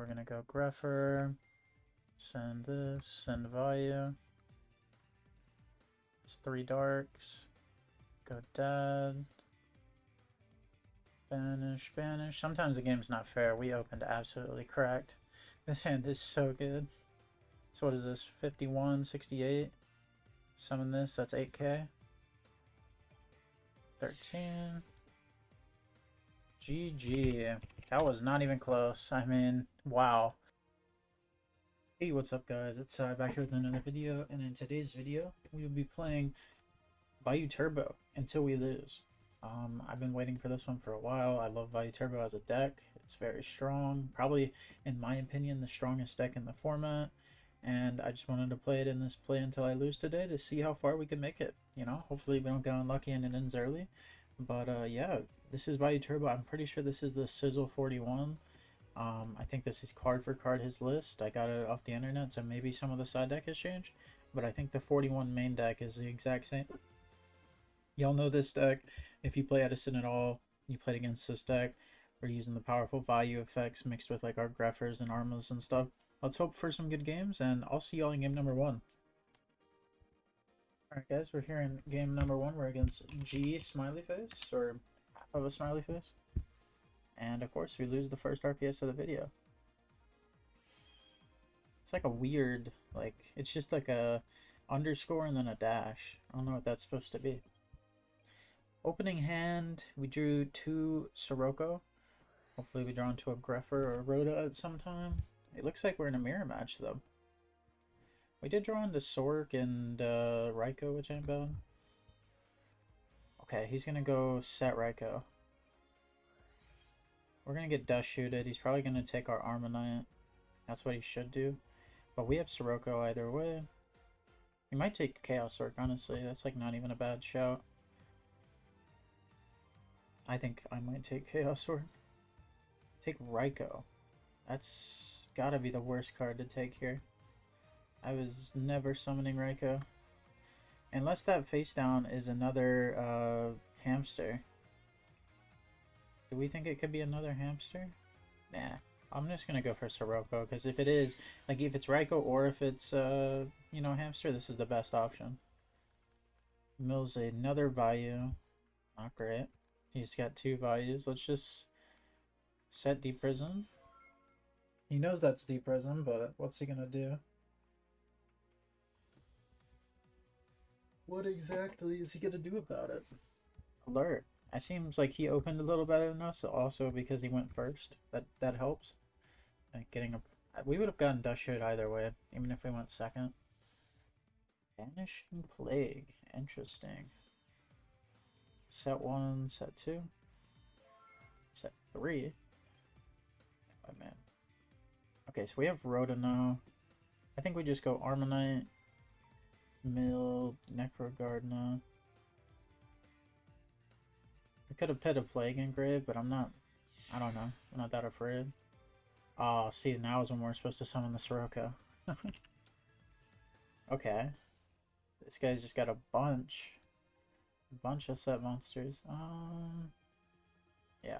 we're gonna go Greffer. Send this, send Vayu. It's 3 darks. Go dead. Banish, banish. Sometimes the game's not fair. We opened absolutely cracked. This hand is so good. So what is this? 51, 68. Summon this, that's 8k. 13. GG. That was not even close. I mean, wow. Hey, what's up guys? It's back here with another video, and in today's video, we will be playing Vayu Turbo until we lose. I've been waiting for this one for a while. I love Vayu Turbo as a deck. It's very strong. Probably, in my opinion, the strongest deck in the format. And I just wanted to play it in this play until I lose today to see how far we can make it. You know, hopefully we don't get unlucky and it ends early. But yeah, this is Vayu Turbo. I'm pretty sure this is the Sizzle 41. I think this is card for card his list. I got it off the internet, so maybe some of the side deck has changed. But I think the 41 main deck is the exact same. Y'all know this deck. If you play Edison at all, you played against this deck. We're using the powerful Vayu effects mixed with like our Greffers and Armas and stuff. Let's hope for some good games, and I'll see y'all in game number 1. Alright guys, we're here in game number 1. We're against G smiley face, or half of a smiley face. And of course we lose the first RPS of the video. It's like a weird, like, it's just like a underscore and then a dash. I don't know what that's supposed to be. Opening hand, we drew 2 Sirocco. Hopefully we draw into a Greffer or a Rhoda at some time. It looks like we're in a mirror match though. We did draw into Sork and Raikou, which ain't bad. Okay, he's gonna go set Raikou. We're gonna get Dust Shooted. He's probably gonna take our Armanite. That's what he should do. But we have Sirocco either way. He might take Chaos Sork, honestly. That's like not even a bad shout. I think I might take Chaos Sork. Take Raikou. That's gotta be the worst card to take here. I was never summoning Raikou. Unless that face down is another hamster. Do we think it could be another hamster? Nah. I'm just gonna go for Sirocco, because if it is, like if it's Raikou or if it's, you know, hamster, this is the best option. Mills another Vayu. Not great. He's got 2 Vayus. Let's just set Deep Prison. He knows that's Deep Prison, but what's he gonna do? What exactly is he gonna do about it? Alert. It seems like he opened a little better than us, also because he went first. That helps. Like getting a, we would have gotten Dust Shot either way, even if we went second. Vanishing Plague. Interesting. Set 1, set 2. Set 3. Oh man. Okay, so we have Rhoda now. I think we just go Armanite, Mill, Necrogardna. We could have put a Plague Engrave, but I don't know. I'm not that afraid. Oh, see, now is when we're supposed to summon the Sirocco. Okay. This guy's just got a bunch of set monsters. Yeah.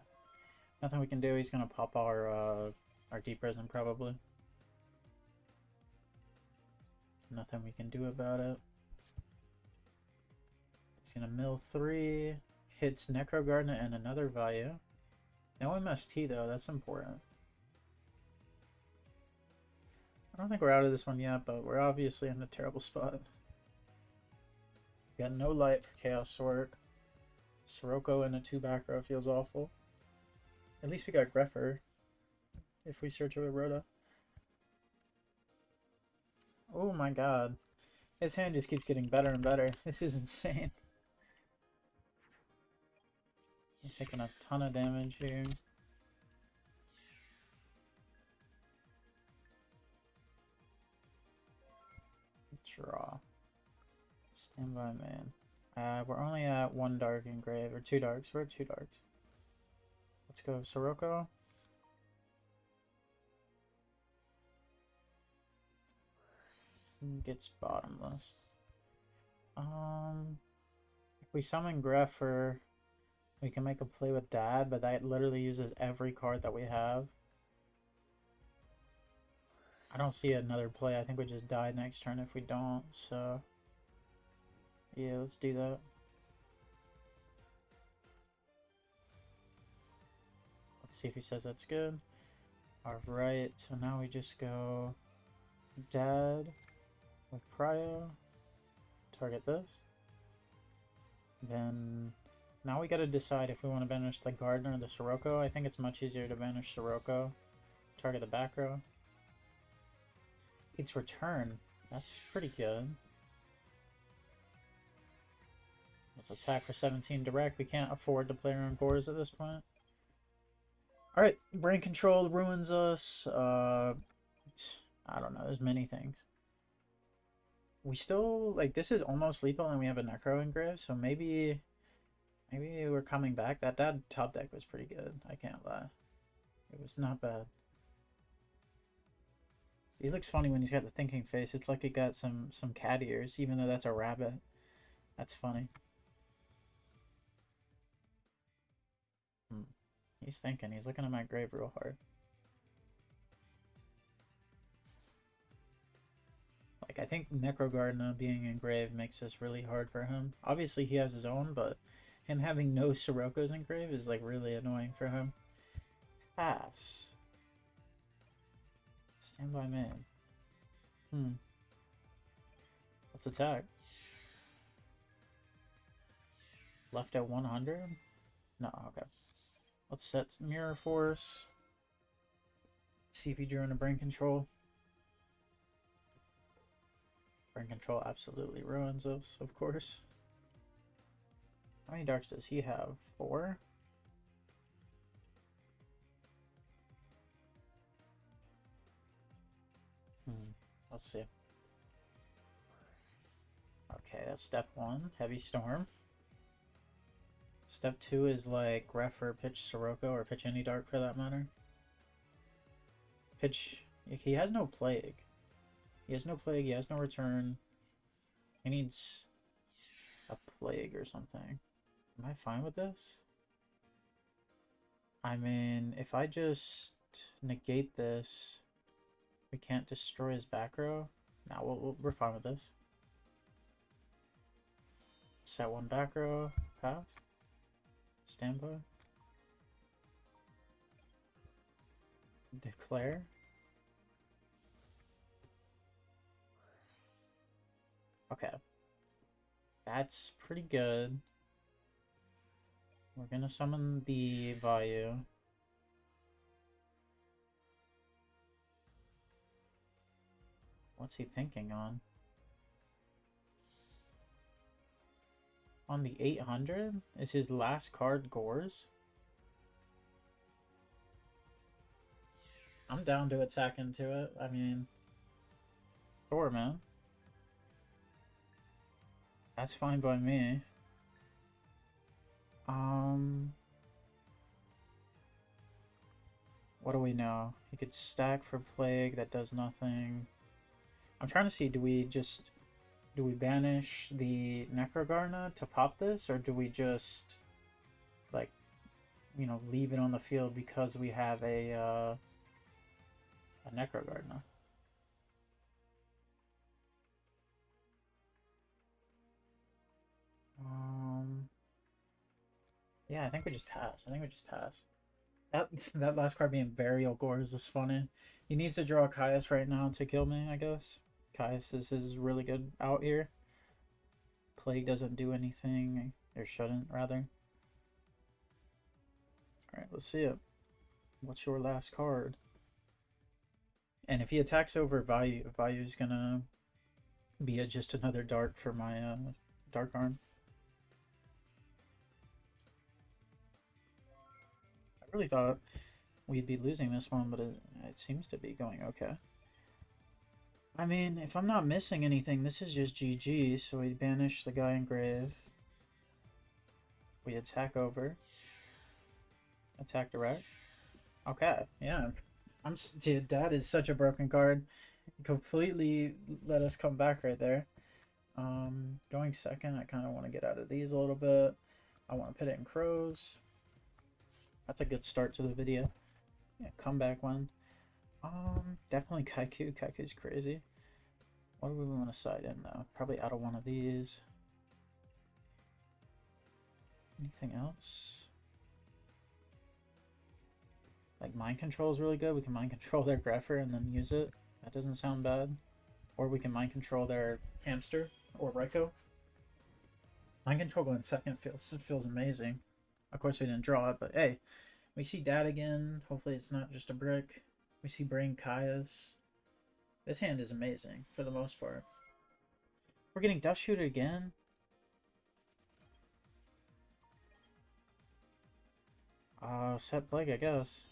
Nothing we can do. He's gonna pop our Deep Prison probably. Nothing we can do about it. He's gonna mill 3. Hits Necrogardna and another Vayu. No MST though, that's important. I don't think we're out of this one yet, but we're obviously in a terrible spot. Got no light for Chaos Sork. Sirocco in a 2 back row feels awful. At least we got Greffer if we search over Rhoda. Oh my god. His hand just keeps getting better and better. This is insane. I'm taking a ton of damage here. Draw. Standby man. We're only at 1 dark engrave, or 2 darks. We're at 2 darks. Let's go Sirocco. Gets bottomless. If we summon Greffer, we can make a play with Dad, but that literally uses every card that we have. I don't see another play. I think we just die next turn if we don't, so... Yeah, let's do that. Let's see if he says that's good. Alright, so now we just go... Dad with Cryo. Target this. Then... Now we gotta decide if we want to banish the Gardener or the Sirocco. I think it's much easier to banish Sirocco. Target the back row. It's return. That's pretty good. Let's attack for 17 direct. We can't afford to play around cores at this point. Alright, brain control ruins us. I don't know, there's many things. We still, like, this is almost lethal and we have a Necro engrave, so maybe we're coming back. That top deck was pretty good, I can't lie. It was not bad. He looks funny when he's got the thinking face. It's like he got some cat ears, even though that's a rabbit. That's funny. He's thinking. He's looking at my grave real hard. Like, I think Necrogardener being engraved makes this really hard for him. Obviously, he has his own, but him having no Siroccos engraved is, like, really annoying for him. Pass. Stand by man. Let's attack. Left at 100? No, okay. Let's set Mirror Force. See if he drew into Brain Control. Brain Control absolutely ruins us, of course. How many darks does he have? 4? Let's see. Okay, that's step 1. Heavy Storm. Step 2 is like ref or pitch Sirocco, or pitch any dark for that matter. Pitch... He has no plague. He has no plague, he has no return. He needs a plague or something. Am I fine with this? I mean, if I just negate this, we can't destroy his back row. Nah, we're fine with this. Set 1 back row, pass. Standby. Declare. Okay. That's pretty good. We're gonna summon the Vayu. What's he thinking on? On the 800? Is his last card Gores? I'm down to attack into it. I mean... Sure, man. That's fine by me. What do we know? He could stack for Plague, that does nothing. I'm trying to see, do we banish the Necrogardener to pop this, or do we just, like, you know, leave it on the field because we have a Necrogardener? Yeah, I think we just pass. That last card being Burial Gores is funny. He needs to draw Caius right now to kill me, I guess. Caius is really good out here. Plague doesn't do anything, or shouldn't, rather. Alright, let's see it. What's your last card? And if he attacks over Vayu, Vayu's gonna be just another dark for my Dark Arm. I really thought we'd be losing this one, but it seems to be going okay. I mean, if I'm not missing anything, this is just GG, so we banish the guy in grave. We attack over. Attack direct. Okay, yeah. Dude, that is such a broken card. Completely let us come back right there. Going second, I kind of want to get out of these a little bit. I want to put it in crows. That's a good start to the video. Yeah, comeback one. Definitely Kaiku. Kaiku's crazy. What do we want to side in though? Probably out of one of these. Anything else? Like mind control is really good. We can mind control their Greffer and then use it. That doesn't sound bad. Or we can mind control their hamster or Raikou. Mind control going second feels amazing. Of course we didn't draw it, but hey, we see Dad again. Hopefully it's not just a brick. We see Brain Caius. This hand is amazing for the most part. We're getting Dust Shooter again. Set Plague, I guess.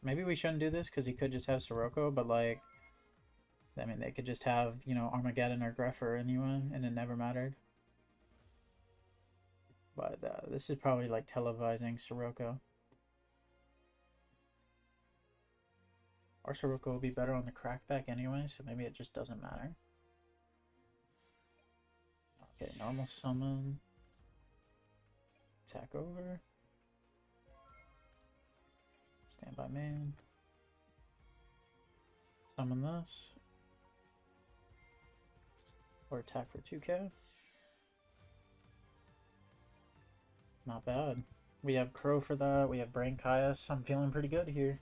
Maybe we shouldn't do this because he could just have Sirocco, but like, I mean, they could just have, you know, Armageddon or Greffer anyway, and it never mattered. But this is probably like televising Sirocco. Our Sirocco will be better on the crackback anyway, so maybe it just doesn't matter. Okay, normal summon. Attack over. Standby man. Summon this. Or attack for 2k. Not bad. We have Crow for that. We have Brain Caius. I'm feeling pretty good here.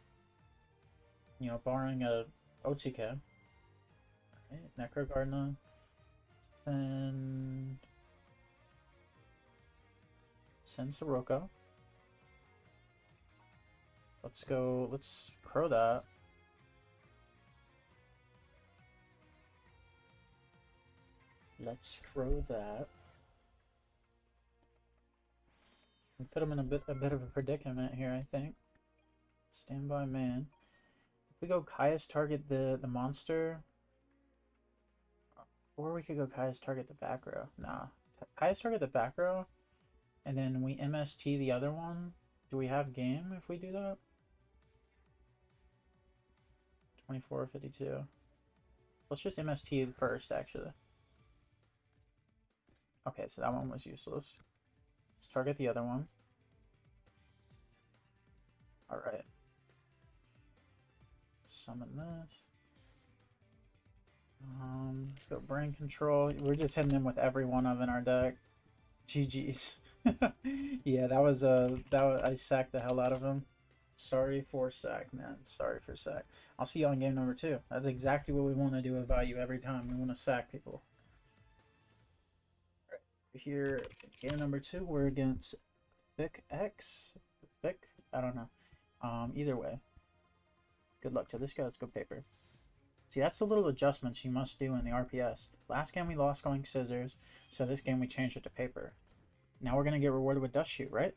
You know, barring a OTK. Alright, Necro Gardener. And send Sirocco. Let's go, let's Crow that. Let's Crow that. We put him in a bit of a predicament here, I think. Standby man. If we go Caius target the monster, or we could go Caius target the back row. Nah, Caius target the back row, and then we MST the other one. Do we have game if we do that? 24 or 52. Let's just MST first, actually. Okay, so that one was useless. Let's target the other one. Alright. Summon this. Go Brain Control. We're just hitting him with every one of in our deck. GG's. Yeah, that was I sacked the hell out of him. Sorry for sack, man. Sorry for sack. I'll see you on game number 2. That's exactly what we want to do with Vayu every time. We want to sack people. Right. Here, game number 2, we're against Vic X. Vic? I don't know. Either way. Good luck to this guy. Let's go paper. See, that's the little adjustments you must do in the RPS. Last game we lost going scissors, so this game we changed it to paper. Now we're going to get rewarded with Dust Shoot, right?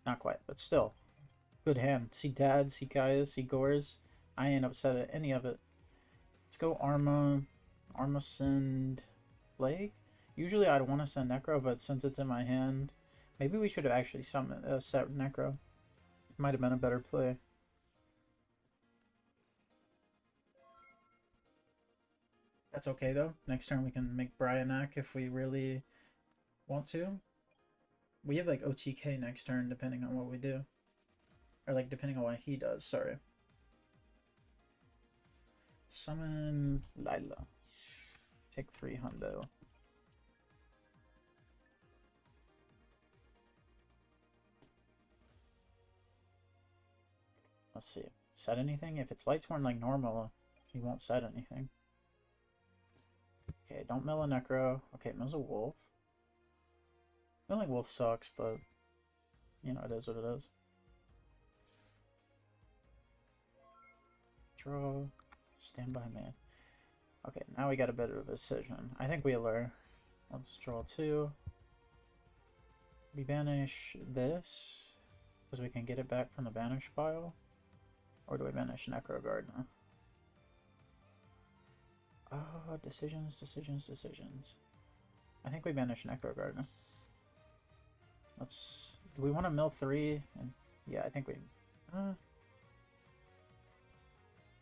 Not quite, but still. Good hand. See Dad, see Caius, see Gores. I ain't upset at any of it. Let's go Arma. Arma send Plague. Usually I'd want to send Necro, but since it's in my hand, maybe we should have actually summoned, set Necro. Might have been a better play. That's okay though. Next turn we can make Bryanak if we really want to. We have like OTK next turn depending on what we do. Or like depending on what he does, sorry. Summon Lila. Take 3 hundo. Let's see. Set anything? If it's Lightsworn like normal, he won't set anything. Okay, don't mill a Necro. Okay, mills a Wolf. Milling Wolf sucks, but you know, it is what it is. Draw. Standby man. Okay, now we got a bit of a decision. I think we allure. Let's draw 2. We banish this, because we can get it back from the banish pile. Or do we banish Necro Gardener? Decisions. I think we banish Necro Gardener. Let's... Do we want to mill 3? And yeah, I think we...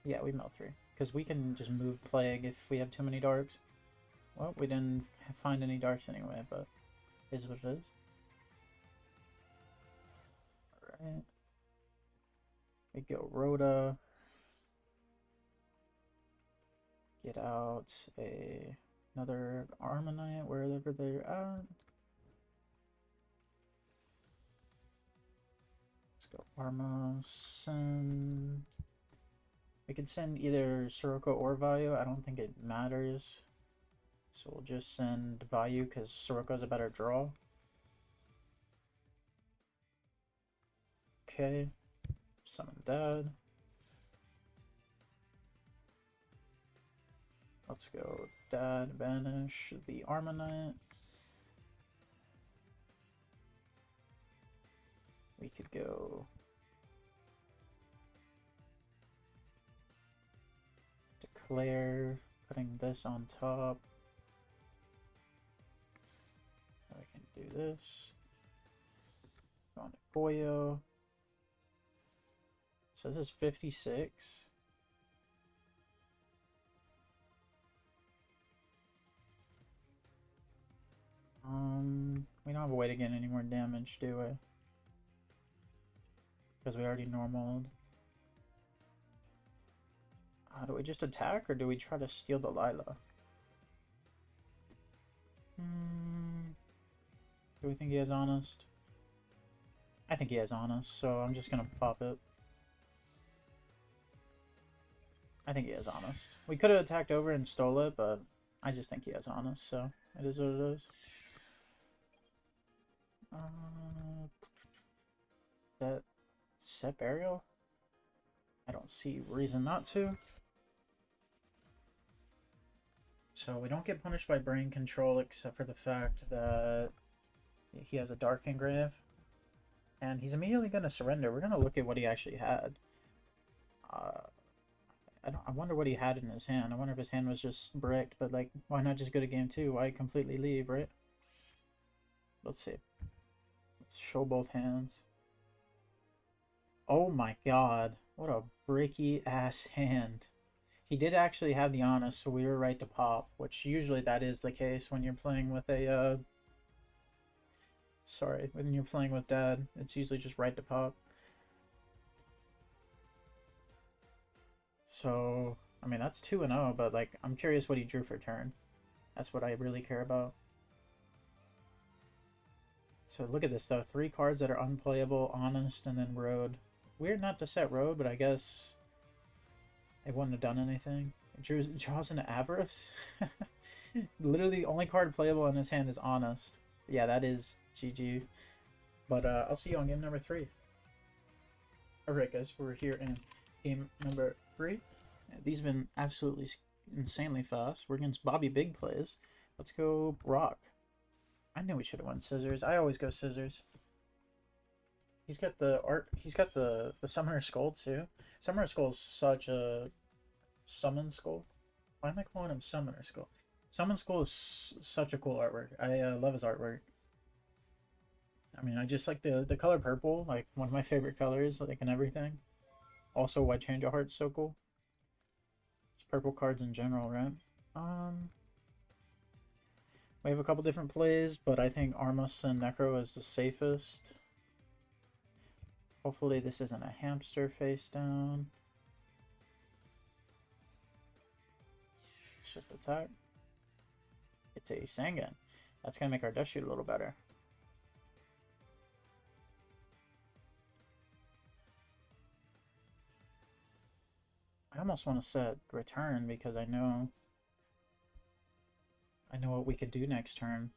yeah, we mill 3. Because we can just move Plague if we have too many darks. Well, we didn't find any darks anyway, but it is what it is. Alright. We go Rhoda. Get out another Armonite wherever they're at. Let's go Arma, send. We could send either Sirocco or Vayu. I don't think it matters. So we'll just send Vayu because Sirocco's a better draw. Okay. Summon Dad. Let's go Dad, banish the Armonite. We could go Declare, putting this on top. I can do this. Go on to Boyo. So this is 56. We don't have a way to get any more damage, do we? Because we already normaled. Do we just attack or do we try to steal the Lila? Do we think he has Honest? I think he has Honest, so I'm just gonna pop it. I think he has Honest. We could have attacked over and stole it, but I just think he has Honest, so it is what it is. Set Burial? I don't see reason not to. So we don't get punished by brain control except for the fact that he has a Dark Engrave. And he's immediately going to surrender. We're going to look at what he actually had. I wonder what he had in his hand. I wonder if his hand was just bricked, but like, why not just go to game 2? Why completely leave, right? Let's see. Let's show both hands. Oh my god. What a bricky ass hand. He did actually have the Honest, so we were right to pop, which usually that is the case when you're playing with a, sorry, when you're playing with Dad, it's usually just right to pop. So, I mean, that's 2-0, but like, I'm curious what he drew for turn. That's what I really care about. So look at this though, 3 cards that are unplayable, Honest, and then Road. Weird not to set Road, but I guess it wouldn't have done anything. It draws into Avarice? Literally the only card playable in his hand is Honest. Yeah, that is GG. But I'll see you on game number 3. Alright guys, we're here in game number 3. These have been absolutely insanely fast. We're against Bobby Big Plays. Let's go Brock. I knew we should have won Scissors. I always go Scissors. He's got the art. He's got the Summoner Skull too. Summoner Skull is such a Summon Skull. Why am I calling him Summoner Skull? Summon Skull is such a cool artwork. I love his artwork. I mean, I just like the color purple, like one of my favorite colors, like in everything. Also, White Change of Heart's so cool. Just purple cards in general, right? We have a couple different plays, but I think Armus and Necro is the safest. Hopefully this isn't a hamster face down. It's just attack. It's a Sangan. That's going to make our dust shoot a little better. I almost want to set return because I know what we could do next turn.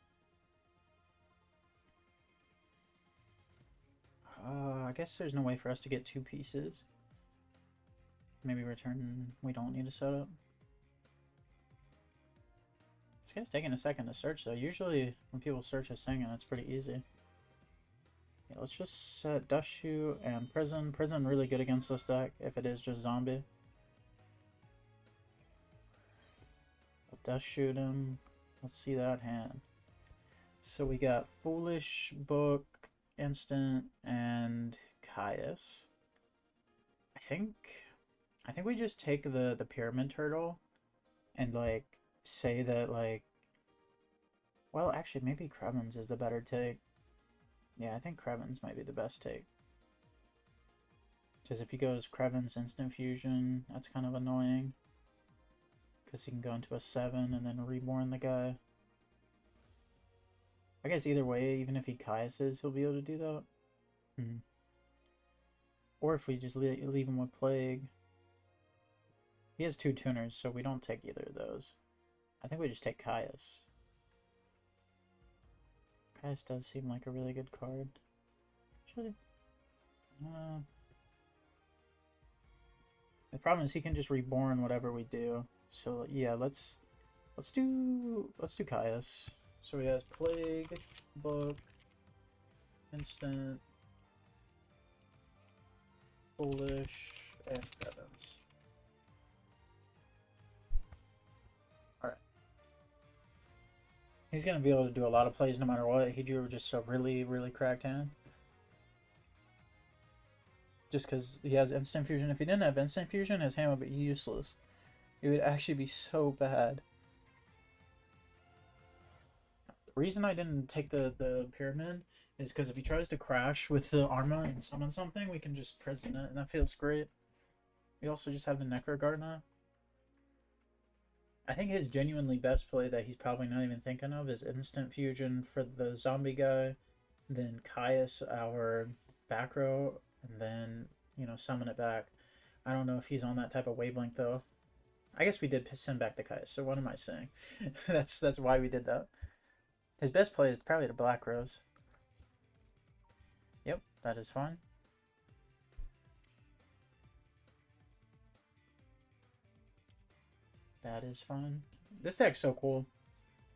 I guess there's no way for us to get 2 pieces. Maybe return we don't need to set up. This guy's taking a second to search though. Usually when people search a Sangan, it's pretty easy. Yeah, let's just set Dust Shoot and Prison. Prison really good against this deck if it is just zombie. Dust Shoot him. Let's see that hand. So we got Foolish, Book, Instant, and Caius. I think we just take the Pyramid Turtle and like say that like, well actually maybe Krevins is the better take. Yeah, I think Krevins might be the best take. Because if he goes Krevins Instant Fusion, that's kind of annoying. Because he can go into a 7 and then reborn the guy. I guess either way, even if he Caiuses, he'll be able to do that. Or if we just leave him with Plague. He has 2 tuners, so we don't take either of those. I think we just take Caius. Caius does seem like a really good card. Should the problem is he can just reborn whatever we do. So yeah, let's do Caius. So he has Plague, Book, Instant, Foolish, and Evans. Alright. He's going to be able to do a lot of plays no matter what. He drew just a really, really cracked hand. Just because he has Instant Fusion. If he didn't have Instant Fusion, his hand would be useless. It would actually be so bad. The reason I didn't take the Pyramid is because if he tries to crash with the Arma and summon something, we can just prison it, and that feels great. We also just have the Necro Gardener. I think his genuinely best play that he's probably not even thinking of is Instant Fusion for the zombie guy, then Caius, our back row, and then, you know, summon it back. I don't know if he's on that type of wavelength, though. I guess we did send back the Caius, so what am I saying? That's why we did that. His best play is probably the Black Rose. Yep, that is fine. That is fun. This deck's so cool.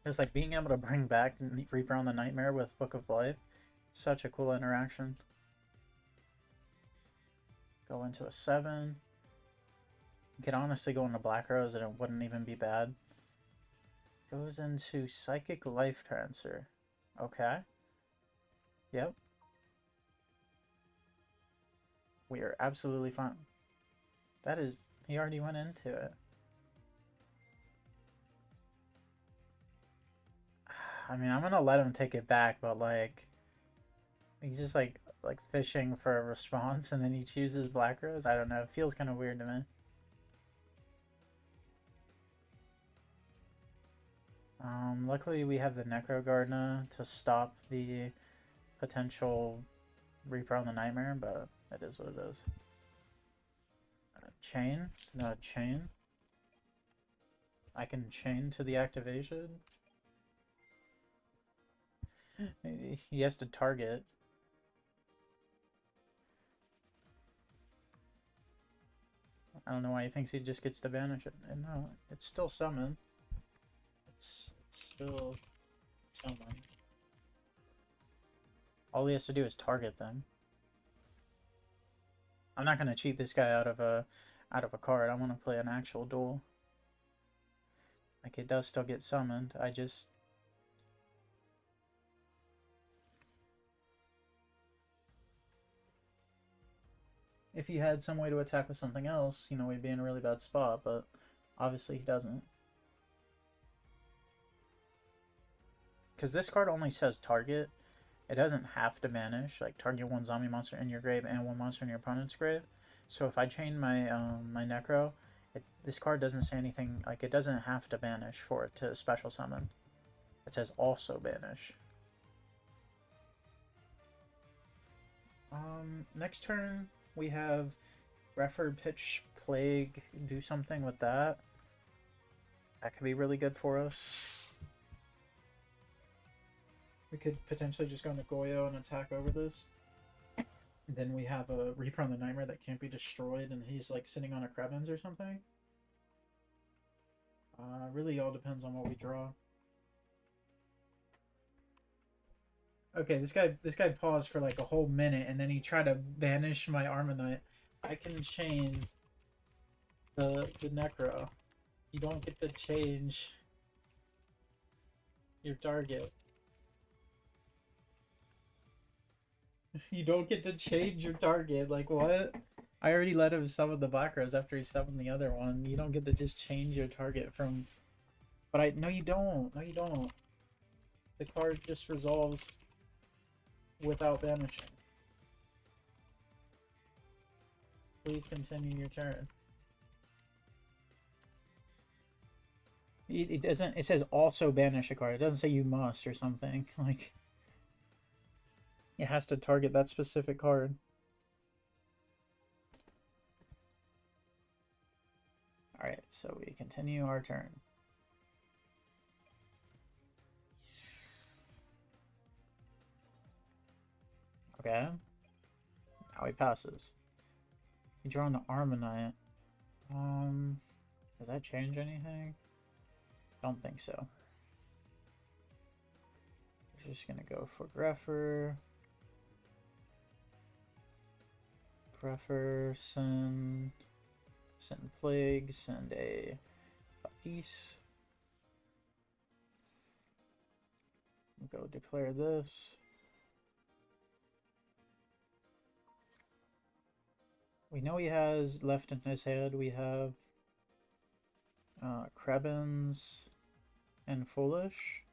It's like being able to bring back Reaper on the Nightmare with Book of Life. Such a cool interaction. Go into a 7. You could honestly go into Black Rose and it wouldn't even be bad. Goes into Psychic Life Transfer. Okay. Yep. We are absolutely fine. That is... He already went into it. I mean, I'm gonna let him take it back, but like... He's just like fishing for a response and then he chooses Black Rose? I don't know. It feels kind of weird to me. Luckily we have the Necro Gardener to stop the potential Reaper on the Nightmare, but it is what it is. Chain? No, chain. I can chain to the activation. He has to target. I don't know why he thinks he just gets to banish it. And no, it's still summoned. It's still summoned. All he has to do is target them. I'm not gonna cheat this guy out of a card. I want to play an actual duel. Like, it does still get summoned. I just... If he had some way to attack with something else, you know, we'd be in a really bad spot, but obviously he doesn't. Because this card only says target. It doesn't have to banish. Like, target one zombie monster in your grave and one monster in your opponent's grave. So if I chain my my Necro, this card doesn't say anything. Like, it doesn't have to banish for it to special summon. It says also banish. Next turn we have Refer, Pitch, Plague. Do something with that. That could be really good for us. We could potentially just go into Goyo and attack over this. And then we have a Reaper on the Nightmare that can't be destroyed, and he's like sitting on a Krebens or something. Really all depends on what we draw. Okay, this guy paused for like a whole minute, and then he tried to banish my Armanite. I can chain the Necro. You don't get to change your target. You don't get to change your target. Like, what? I already let him summon the Black Rose after he summoned the other one. You don't get to just change your target from... But no, you don't. No, you don't. The card just resolves without banishing. Please continue your turn. It doesn't. It says also banish a card. It doesn't say you must or something. Like it has to target that specific card. All right, so we continue our turn. Okay. Now he passes. He draw an Armonite. Does that change anything? Don't think so. We're just gonna go for Greffer. Greffer, send Plague, send a piece. Go declare this. We know he has left in his head. We have Krebins and Foolish.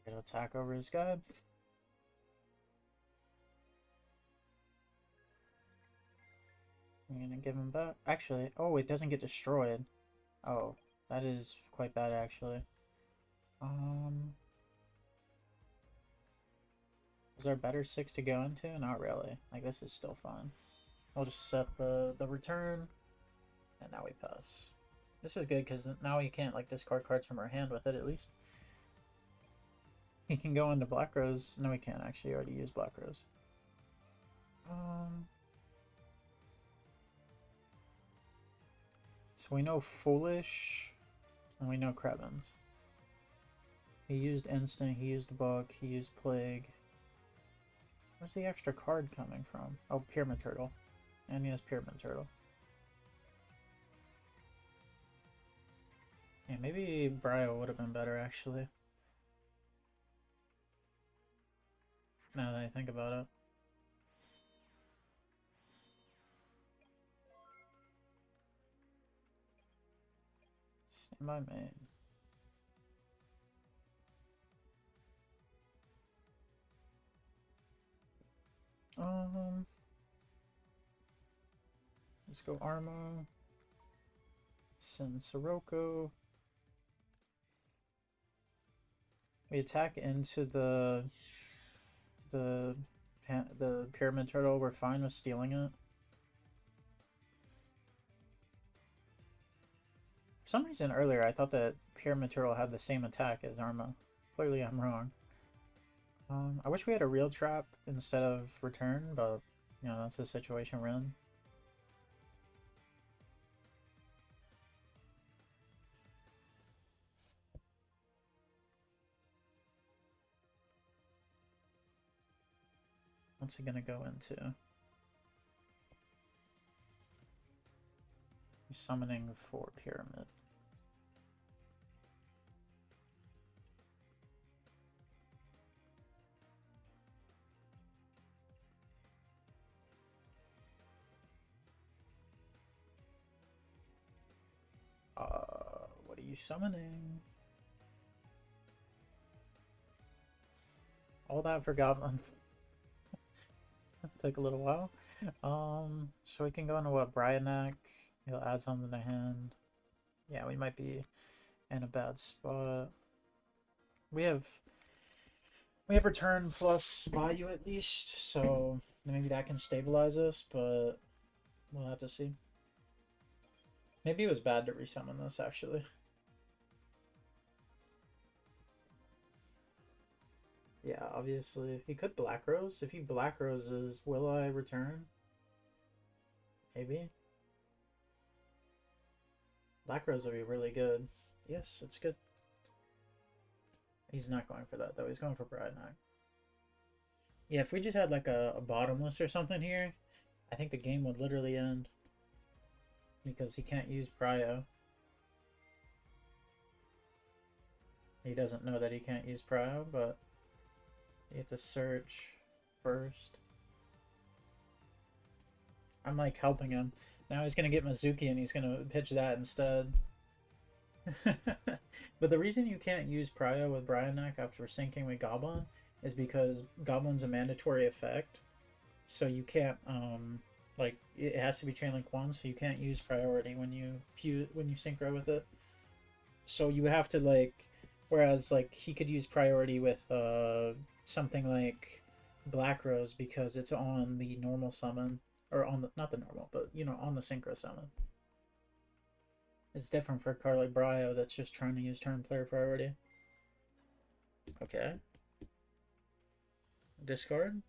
Get an attack over his guy. I'm gonna give him back. Actually, oh, it doesn't get destroyed. Oh, that is quite bad, actually. Is there a better 6 to go into? Not really. Like, this is still fine. I'll just set the return, and now we pass. This is good, because now we can't, like, discard cards from our hand with it, at least. He can go into Black Rose. No, we can't, actually. Already used Black Rose. So we know Foolish, and we know Krebins. He used Instinct, he used Book, he used Plague. Where's the extra card coming from? Oh, Pyramid Turtle. And he has Pyramid Turtle. Yeah, maybe Bryo would have been better, actually. Now that I think about it. Stand by main. Let's go Arma. Send Sirocco. We attack into the Pyramid Turtle. We're fine with stealing it. For some reason earlier I thought that Pyramid Turtle had the same attack as Arma. Clearly I'm wrong. I wish we had a real trap instead of return, but you know, that's the situation we're in. What's he gonna go into? He's summoning for Pyramid. What are you summoning? All that for Goblin. Took a little while. So we can go into what, Bryanak. He'll add something to hand. Yeah, we might be in a bad spot. We have return plus Vayu at least, so maybe that can stabilize us, but we'll have to see. Maybe it was bad to resummon this, actually. Yeah, obviously. He could Black Rose. If he Black Roses, will I return? Maybe. Black Rose would be really good. Yes, it's good. He's not going for that, though. He's going for Bryanak. Yeah, if we just had like a bottomless or something here, I think the game would literally end. Because he can't use Pryo. He doesn't know that he can't use Pryo, but you have to search first. I'm like helping him. Now he's gonna get Mizuki and he's gonna pitch that instead. But the reason you can't use Prio with Brionac after syncing with Goblin is because Goblin's a mandatory effect. So you can't, like, it has to be chain link 1, so you can't use priority when you synchro with it. So you would have to, like, whereas, like, he could use priority with, something like Black Rose because it's on the normal summon, or on the, not the normal, but, you know, on the synchro summon. It's different for a card like Brio that's just trying to use turn player priority. Okay. Discard?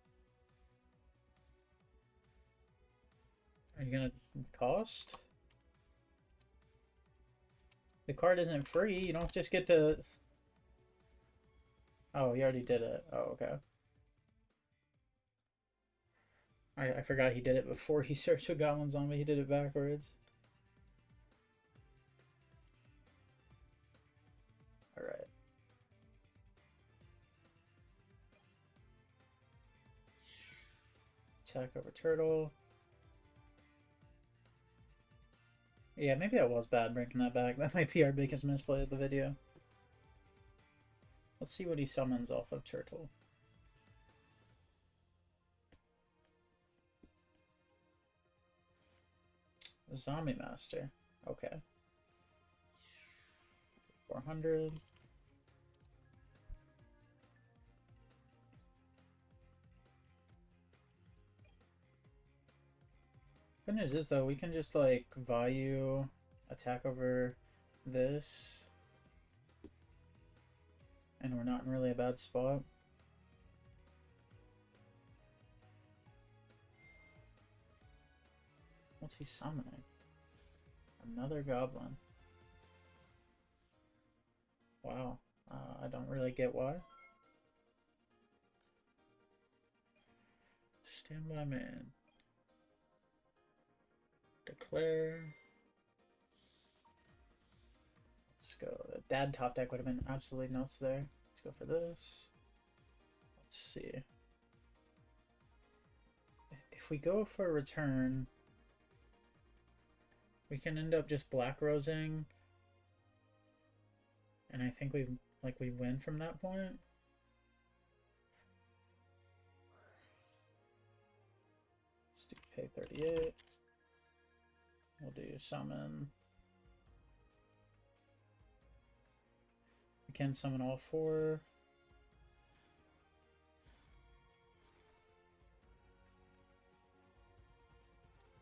Are you gonna cost? The card isn't free, you don't just get to... Oh, he already did it. Oh, okay. I forgot he did it before he searched with Goblin Zombie. He did it backwards. Alright. Attack over turtle. Yeah, maybe that was bad breaking that back. That might be our biggest misplay of the video. Let's see what he summons off of turtle. Zombie Master. Okay. 400. Good news is, though, we can just, like, Vayu attack over this. And we're not in really a bad spot. What's he summoning? Another goblin. Wow. I don't really get why. Standby man. Declare. Let's go. Dad top deck would have been absolutely nuts there. Let's go for this. Let's see. If we go for a return, we can end up just black rosing. And I think we win from that point. Let's do pay 38. We'll do summon. We can summon all 4.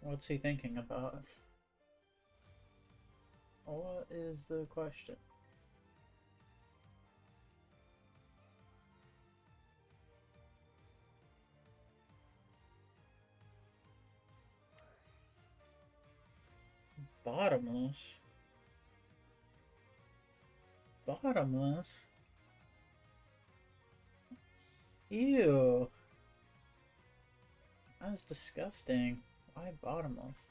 What's he thinking about? What is the question? Bottomless? Bottomless? Ew. That's disgusting. Why bottomless?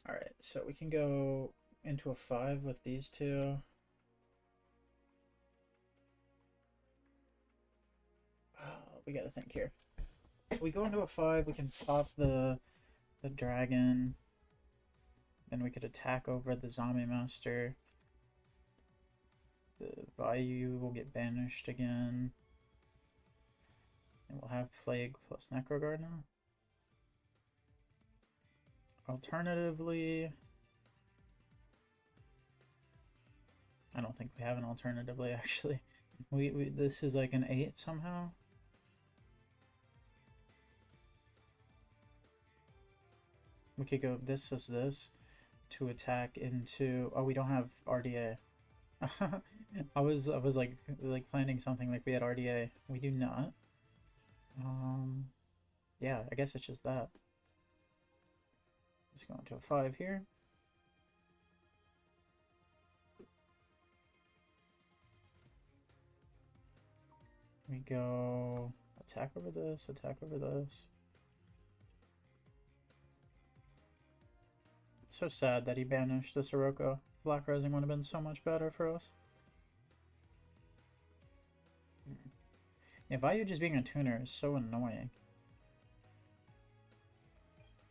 Alright, so we can go into a 5 with these two. We gotta think here. If we go into a 5, we can pop the dragon. Then we could attack over the zombie master. The Vayu will get banished again. And we'll have Plague plus Necroguard now. Alternatively, I don't think we have an alternatively actually. This is like an 8 somehow. We could go this as this to attack into. Oh, we don't have RDA. I was like planning something like we had RDA. We do not. Yeah, I guess it's just that. Just go into a 5 here. We go attack over this, attack over this. It's so sad that he banished the Sirocco. Black Rosing would have been so much better for us. Yeah, Vayu just being a tuner is so annoying.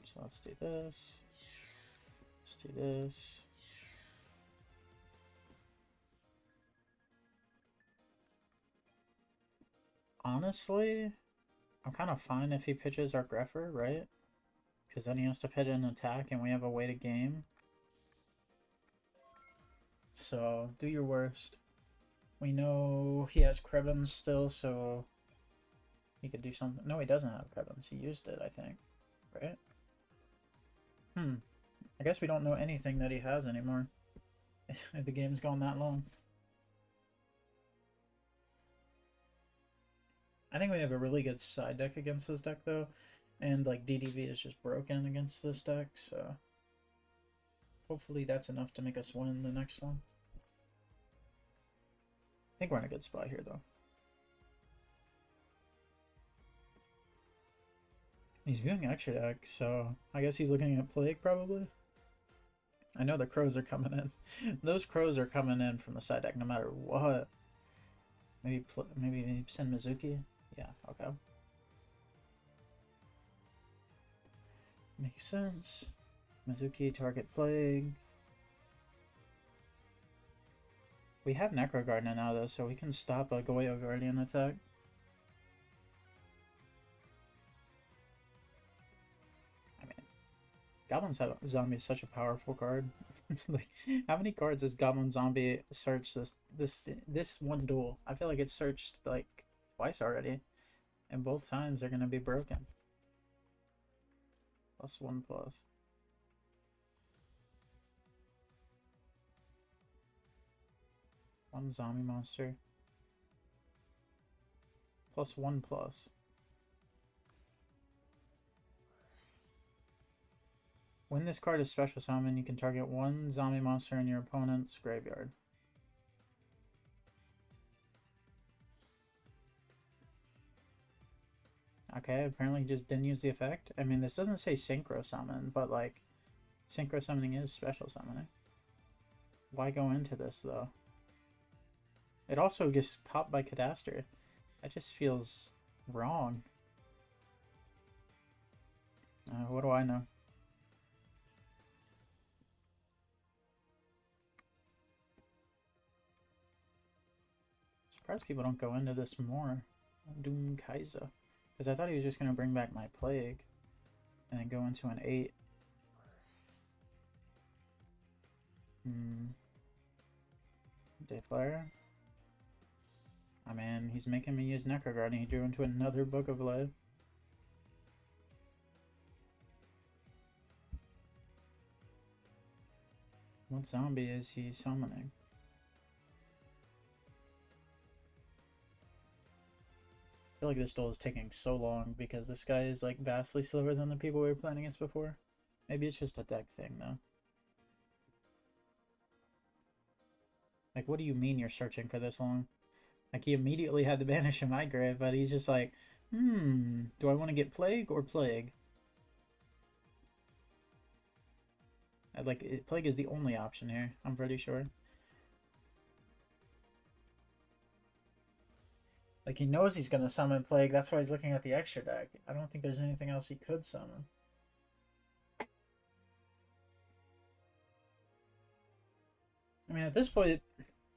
So let's do this. Let's do this. Honestly, I'm kind of fine if he pitches our Greffer, right? Because then he has to pit an attack and we have a way to game. So, do your worst. We know he has Krebins still, so he could do something. No, he doesn't have Krebins. He used it, I think. Right? I guess we don't know anything that he has anymore. The game's gone that long. I think we have a really good side deck against this deck, though. And, like, DDV is just broken against this deck, so... hopefully that's enough to make us win the next one. I think we're in a good spot here, though. He's viewing extra deck, so I guess he's looking at Plague, probably. I know the crows are coming in. Those crows are coming in from the side deck no matter what. Maybe send Mizuki? Yeah, okay. Makes sense. Mizuki, target Plague. We have Necro Gardener now, though, so we can stop a Goyo Guardian attack. I mean, Goblin Zombie is such a powerful card. Like, how many cards has Goblin Zombie searched this one duel? I feel like it's searched like twice already, and both times they're gonna be broken. +1/+. One zombie monster. +1/+. When this card is special summon, you can target one zombie monster in your opponent's graveyard. Okay, apparently he just didn't use the effect. I mean, this doesn't say synchro summon, but like, synchro summoning is special summoning. Why go into this, though? It also gets popped by Cadastre. That just feels wrong. What do I know? Surprised people don't go into this more. Doom Kaiser. Because I thought he was just going to bring back my Plague. And then go into an 8. Dayflyer. I mean, he's making me use Necro Guard and he drew into another Book of Life. What zombie is he summoning? I feel like this duel is taking so long because this guy is like vastly slower than the people we were playing against before. Maybe it's just a deck thing though. Like, what do you mean you're searching for this long? Like, he immediately had to banish in my grave, but he's just like, do I want to get Plague or Plague? Plague is the only option here, I'm pretty sure. Like, he knows he's going to summon Plague, that's why he's looking at the extra deck. I don't think there's anything else he could summon. I mean, at this point,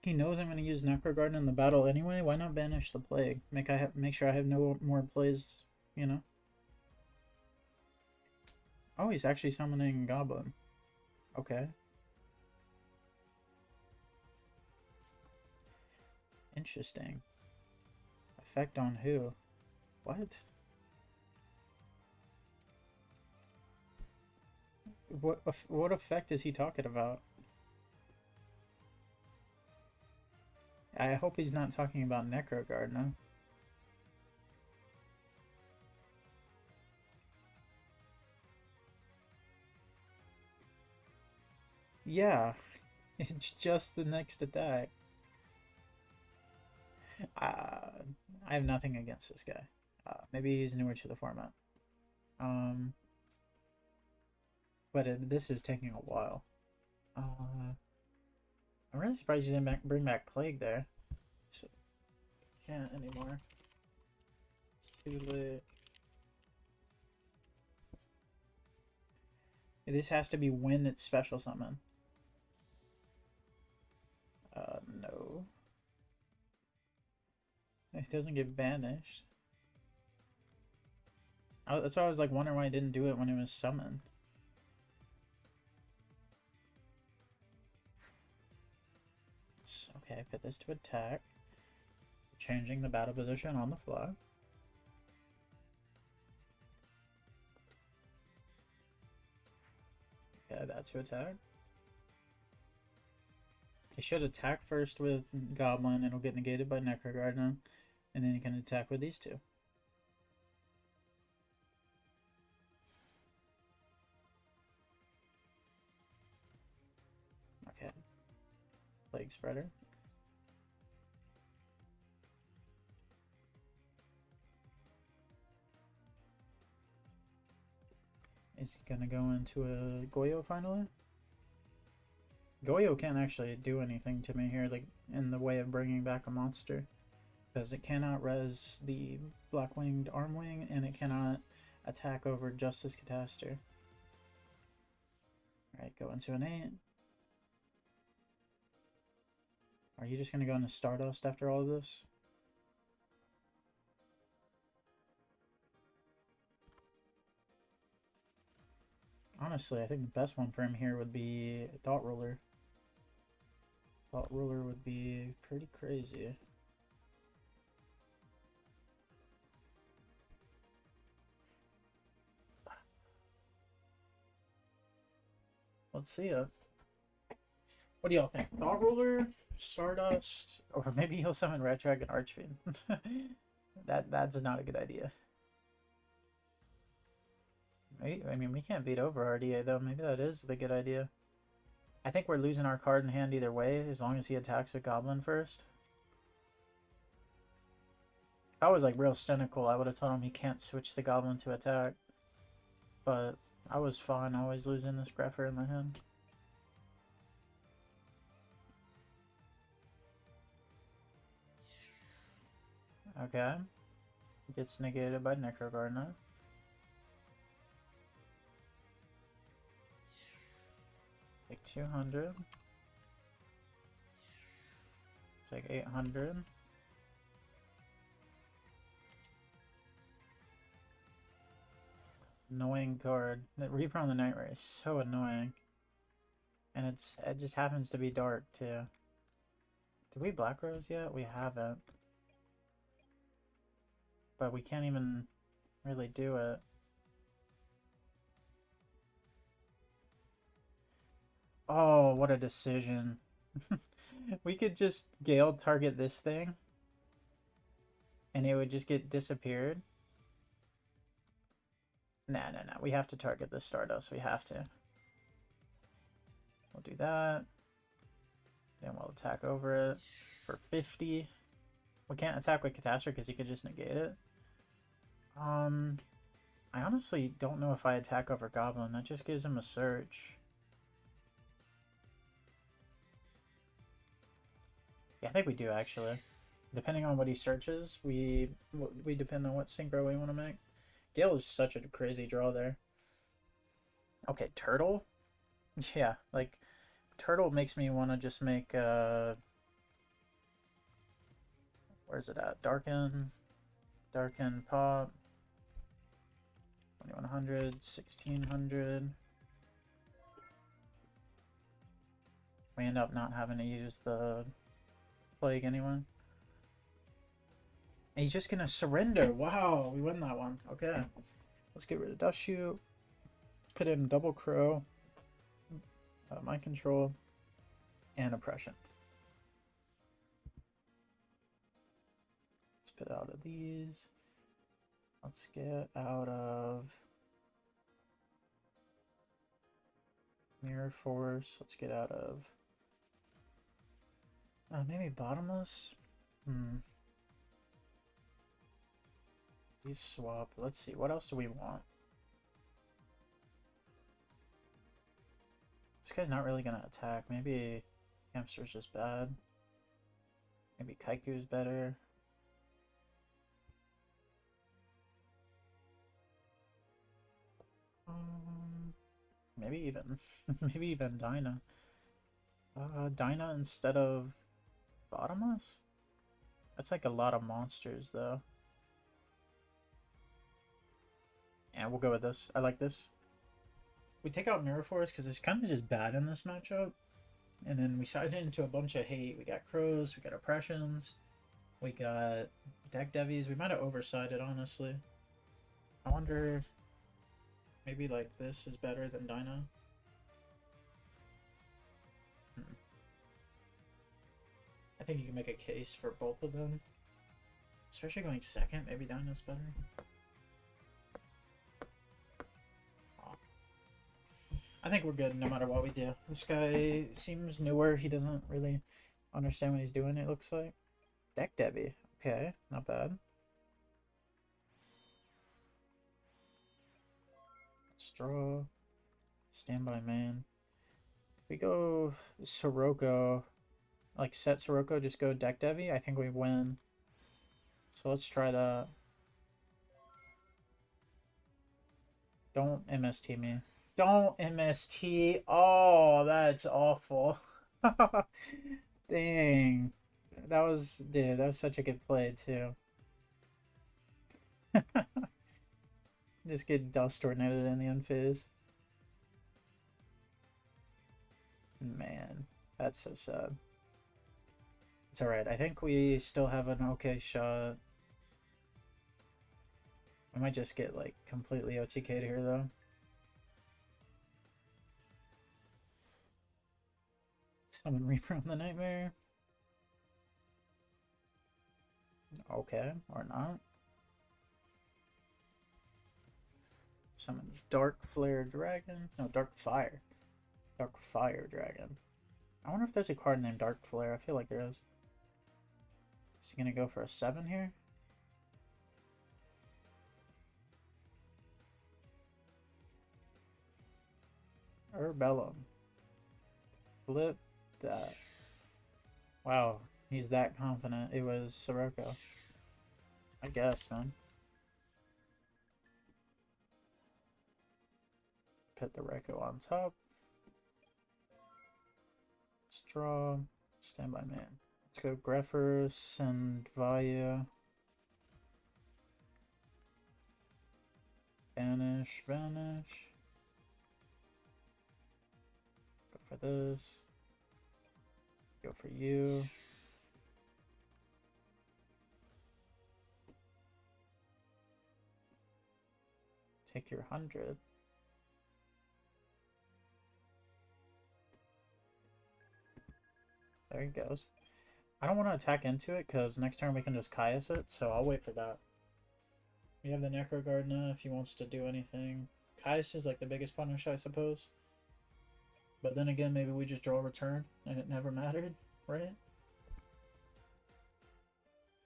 he knows I'm going to use Necro Garden in the battle anyway. Why not banish the Plague? Make sure I have no more plays, you know? Oh, he's actually summoning Goblin. Okay. Interesting. Effect on who? What? What effect is he talking about? I hope he's not talking about Necro Gardener. Yeah, it's just the next attack. I have nothing against this guy. Maybe he's newer to the format. But this is taking a while. I'm really surprised you didn't bring back Plague there. So, can't anymore. It's too late. This has to be when it's special summon. No. It doesn't get banished. That's why I was like wondering why I didn't do it when it was summoned. Okay, put this to attack. Changing the battle position on the fly. Okay, that to attack. He should attack first with Goblin. It'll get negated by Necrogarden. And then he can attack with these two. Okay. Plague Spreader. Is he gonna go into a Goyo finally? Goyo can't actually do anything to me here, like in the way of bringing back a monster, because it cannot res the Black-Winged Armwing, and it cannot attack over Justice Cataster. Alright, go into an 8. Are you just gonna go into Stardust after all of this? Honestly, I think the best one for him here would be Thought Ruler. Thought Ruler would be pretty crazy. Let's see it. What do y'all think? Thought Ruler, Stardust, or maybe he'll summon Red Dragon Archfiend. That's not a good idea. I mean, we can't beat over RDA though. Maybe that is the good idea. I think we're losing our card in hand either way, as long as he attacks with Goblin first. If I was like real cynical, I would have told him he can't switch the Goblin to attack. But I was fine always losing this Greffer in my hand. Okay. Gets negated by Necrogarden. Take 200. Take 800. Annoying card. The Reaper on the Night Ray is so annoying. And it just happens to be dark too. Did we Black Rose yet? We haven't. But we can't even really do it. Oh, what a decision. We could just Gale target this thing. And it would just get disappeared. Nah. We have to target the Stardust. We have to. We'll do that. Then we'll attack over it for 50. We can't attack with Catastrophe because he could just negate it. I honestly don't know if I attack over Goblin. That just gives him a search. Yeah, I think we do actually. Depending on what he searches, we depend on what synchro we want to make. Gale is such a crazy draw there. Okay, Turtle? Yeah, like, Turtle makes me want to just make, where's it at? Darken Pop. 2100, 1600. We end up not having to use the Plague anyway. And he's just gonna surrender. Wow, we win that one. Okay. Let's get rid of Dust Shoot. Put in Double Crow, Mind Control, and Oppression. Let's put out of these. Let's get out of Mirror Force. Let's get out of maybe Bottomless. These swap. Let's see. What else do we want? This guy's not really gonna attack. Maybe Hamster's just bad. Maybe Kaiku's better. Maybe even, maybe even Dinah. Dinah instead of Bottomless? That's like a lot of monsters, though. Yeah, we'll go with this. I like this. We take out Mirror Force because it's kind of just bad in this matchup. And then we side it into a bunch of hate. We got Crows, we got Oppressions, we got Deck Devies. We might have oversided, honestly. I wonder if maybe like this is better than Dinah. I think you can make a case for both of them. Especially going second, maybe Dinah's better. I think we're good no matter what we do. This guy seems newer. He doesn't really understand what he's doing, it looks like. Deck Debbie. Okay, not bad. Let's draw. Standby man. If we go Sirocco, like set Sirocco, just go Deck Debbie, I think we win. So let's try that. Don't MST me. Don't MST. Oh, that's awful. Dang. That was, dude, that was such a good play, too. Just get dust tornadoed in the unfizz. Man, that's so sad. It's alright. I think we still have an okay shot. We might just get, like, completely OTK'd here, though. Summon Reaper on the Nightmare. Okay, or not. Summon Dark Flare Dragon. No, Dark Fire. Dark Fire Dragon. I wonder if there's a card named Dark Flare. I feel like there is. Is he gonna go for a 7 here? Urbellum. Flip that. Wow, he's that confident. It was Sirocco. I guess, man. Put the Reiko on top. Let's draw. Standby man. Let's go Greffers and Vayu. Banish, banish. Go for this. Go for you. Take your 100. There he goes. I don't want to attack into it because next turn we can just Caius it, so I'll wait for that. We have the Necro Guard now if he wants to do anything. Caius is like the biggest punish, I suppose. But then again, maybe we just draw a return and it never mattered, right?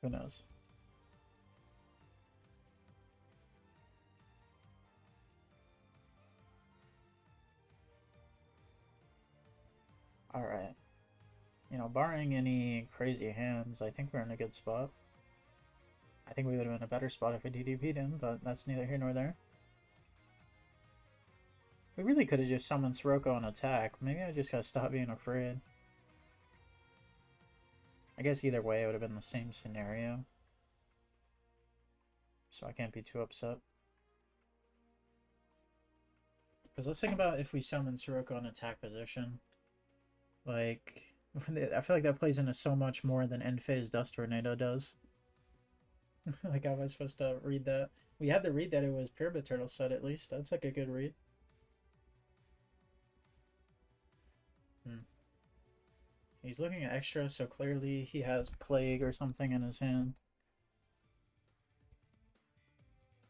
Who knows? Alright. You know, barring any crazy hands, I think we're in a good spot. I think we would have been in a better spot if we DDP'd him, but that's neither here nor there. We really could have just summoned Sirocco on attack. Maybe I just gotta stop being afraid. I guess either way it would have been the same scenario. So I can't be too upset. Because let's think about if we summon Sirocco on attack position. Like, I feel like that plays into so much more than End Phase Dust Tornado does. Like, how was I supposed to read that? We had to read that it was Pyramid Turtle set at least. That's like a good read. He's looking at extra, so clearly he has Plague or something in his hand.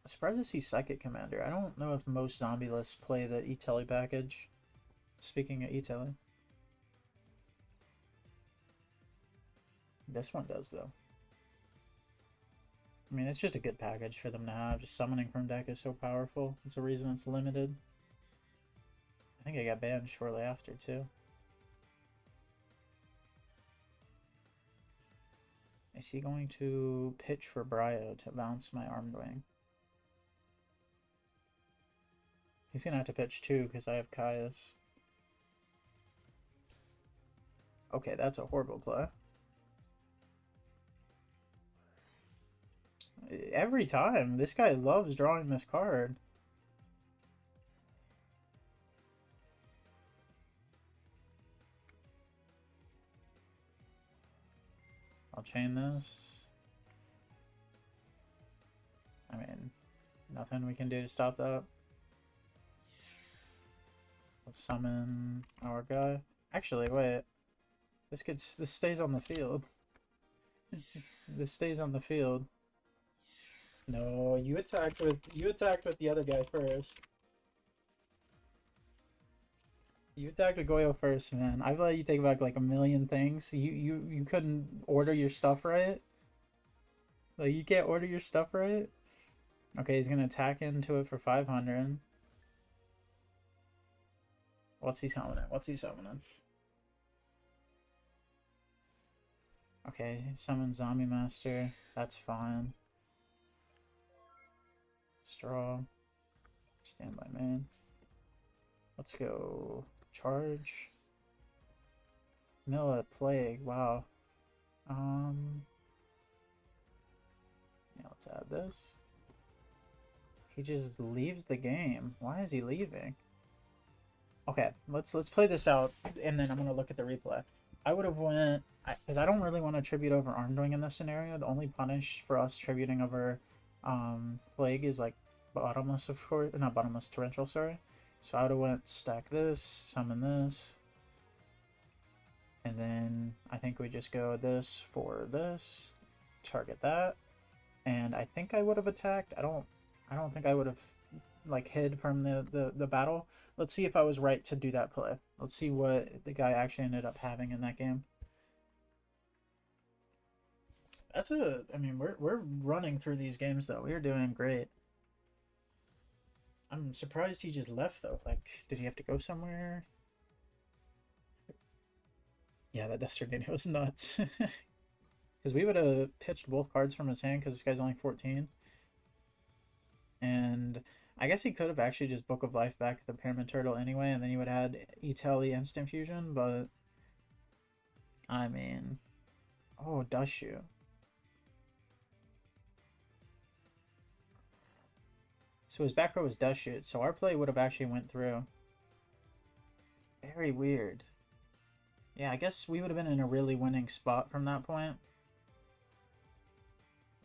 I'm surprised to see Psychic Commander. I don't know if most zombie lists play the E-Telly package. Speaking of E-Telly. This one does, though. I mean, it's just a good package for them to have. Just summoning from deck is so powerful. It's a reason it's limited. I think I got banned shortly after, too. Is he going to pitch for Bryo to bounce my Armed Wing? He's gonna have to pitch 2 because I have Caius. Okay, that's a horrible play. Every time. This guy loves drawing this card. I'll chain this. I mean, nothing we can do to stop that. Let's summon our guy. Actually, wait. This stays on the field. This stays on the field. No, you attacked with the other guy first. You attacked with Goyo first, man. I've let you take back like a million things. You couldn't order your stuff right. Like you can't order your stuff right. Okay, he's gonna attack into it for 500. What's he summoning? What's he summoning? Okay, summon Zombie Master. That's fine. Straw. Standby main. Let's go. Charge. Milla Plague. Wow. Yeah, let's add this. He just leaves the game. Why is he leaving? Okay, let's play this out, and then I'm gonna look at the replay. I would have went because I don't really want to tribute over Armdoing in this scenario. The only punish for us tributing over Plague is like bottomless, of course, not bottomless, torrential. Sorry. So I would have went stack this, summon this, and then I think we just go this for this, target that, and I think I would have attacked. I don't think I would have like hid from the battle. Let's see if I was right to do that play. Let's see what the guy actually ended up having in that game. That's I mean, we're running through these games though. We're doing great. I'm surprised he just left though. Like, did he have to go somewhere? Yeah, that Death Tornado was nuts. Because we would have pitched both cards from his hand because this guy's only 14. And I guess he could have actually just Book of Life back the Pyramid Turtle anyway, and then he would have had Italy Instant Fusion, but I mean, oh, Dust Shoot. So his back row was Dust Shoot, so our play would have actually went through. Very weird. Yeah, I guess we would have been in a really winning spot from that point.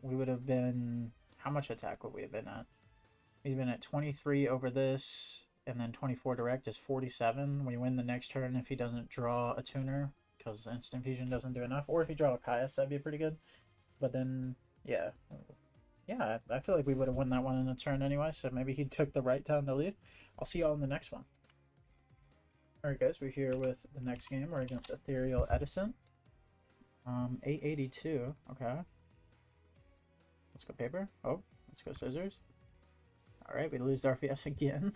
We would have been... How much attack would we have been at? We've been at 23 over this, and then 24 direct is 47. We win the next turn if he doesn't draw a tuner, because Instant Fusion doesn't do enough. Or if he draw a Caius, that'd be pretty good. But then, yeah. Yeah, I feel like we would have won that one in a turn anyway, so maybe he took the right time to leave. I'll see y'all in the next one. Alright guys, we're here with the next game. We're against Ethereal Edison. 882, okay. Let's go paper. Oh, let's go scissors. Alright, we lose RPS again.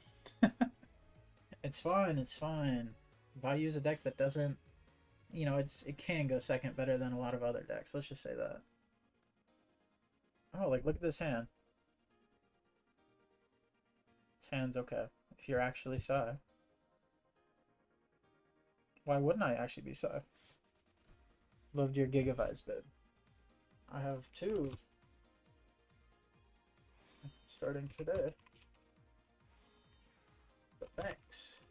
It's fine, it's fine. Vayu is a deck that doesn't, you know, it can go second better than a lot of other decks. Let's just say that. Oh, like, look at this hand. This hand's okay. If you're actually Psy. Why wouldn't I actually be Psy? Loved your Gigavice bid. I have 2. Starting today. But thanks.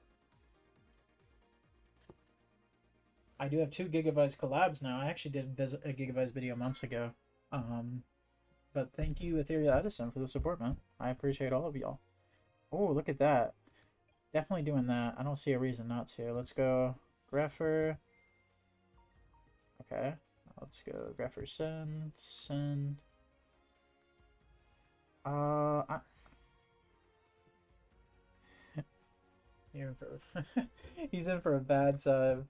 I do have 2 Gigavice collabs now. I actually did a Gigavice video months ago. But thank you, Ethereal Edison, for the support, man. I appreciate all of y'all. Oh, look at that. Definitely doing that. I don't see a reason not to. Let's go Greffer. Okay. Let's go Greffer send. He's in for a bad time.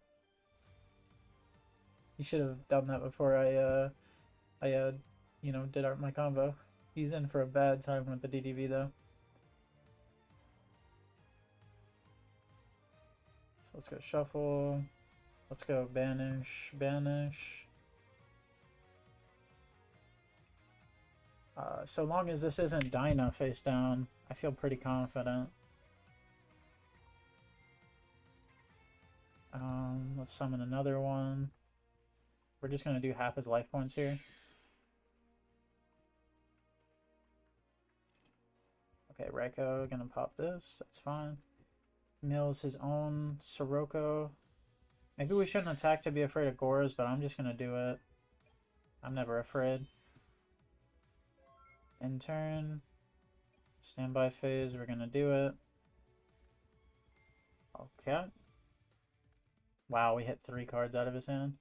He should have done that before I you know, did my combo. He's in for a bad time with the DDV though. So let's go shuffle. Let's go banish. So long as this isn't Dyna face down, I feel pretty confident. Let's summon another one. We're just gonna do half his life points here. Okay, Reiko gonna pop this. That's fine. Mills his own Sirocco. Maybe we shouldn't attack to be afraid of Goras, but I'm just gonna do it. I'm never afraid. In turn. Standby phase, we're gonna do it. Okay. Wow, we hit 3 cards out of his hand.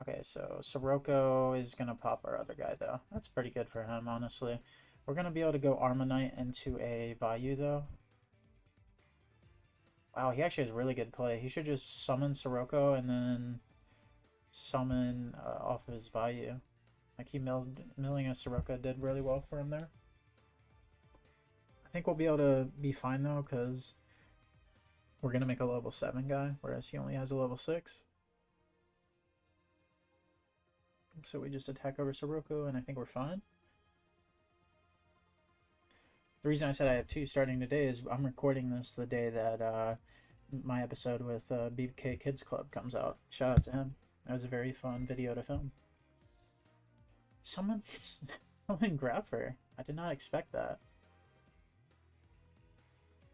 Okay, so Sirocco is gonna pop our other guy though. That's pretty good for him, honestly. We're gonna be able to go Armonite into a Vayu though. Wow, he actually has really good play. He should just summon Sirocco and then summon off of his Vayu. Like he milling a Sirocco did really well for him there. I think we'll be able to be fine though, because we're gonna make a level 7 guy, whereas he only has a level 6. So we just attack over Sirocco, and I think we're fine. The reason I said I have 2 starting today is I'm recording this the day that my episode with BK Kids Club comes out. Shout out to him. That was a very fun video to film. Someone Grapher. I did not expect that.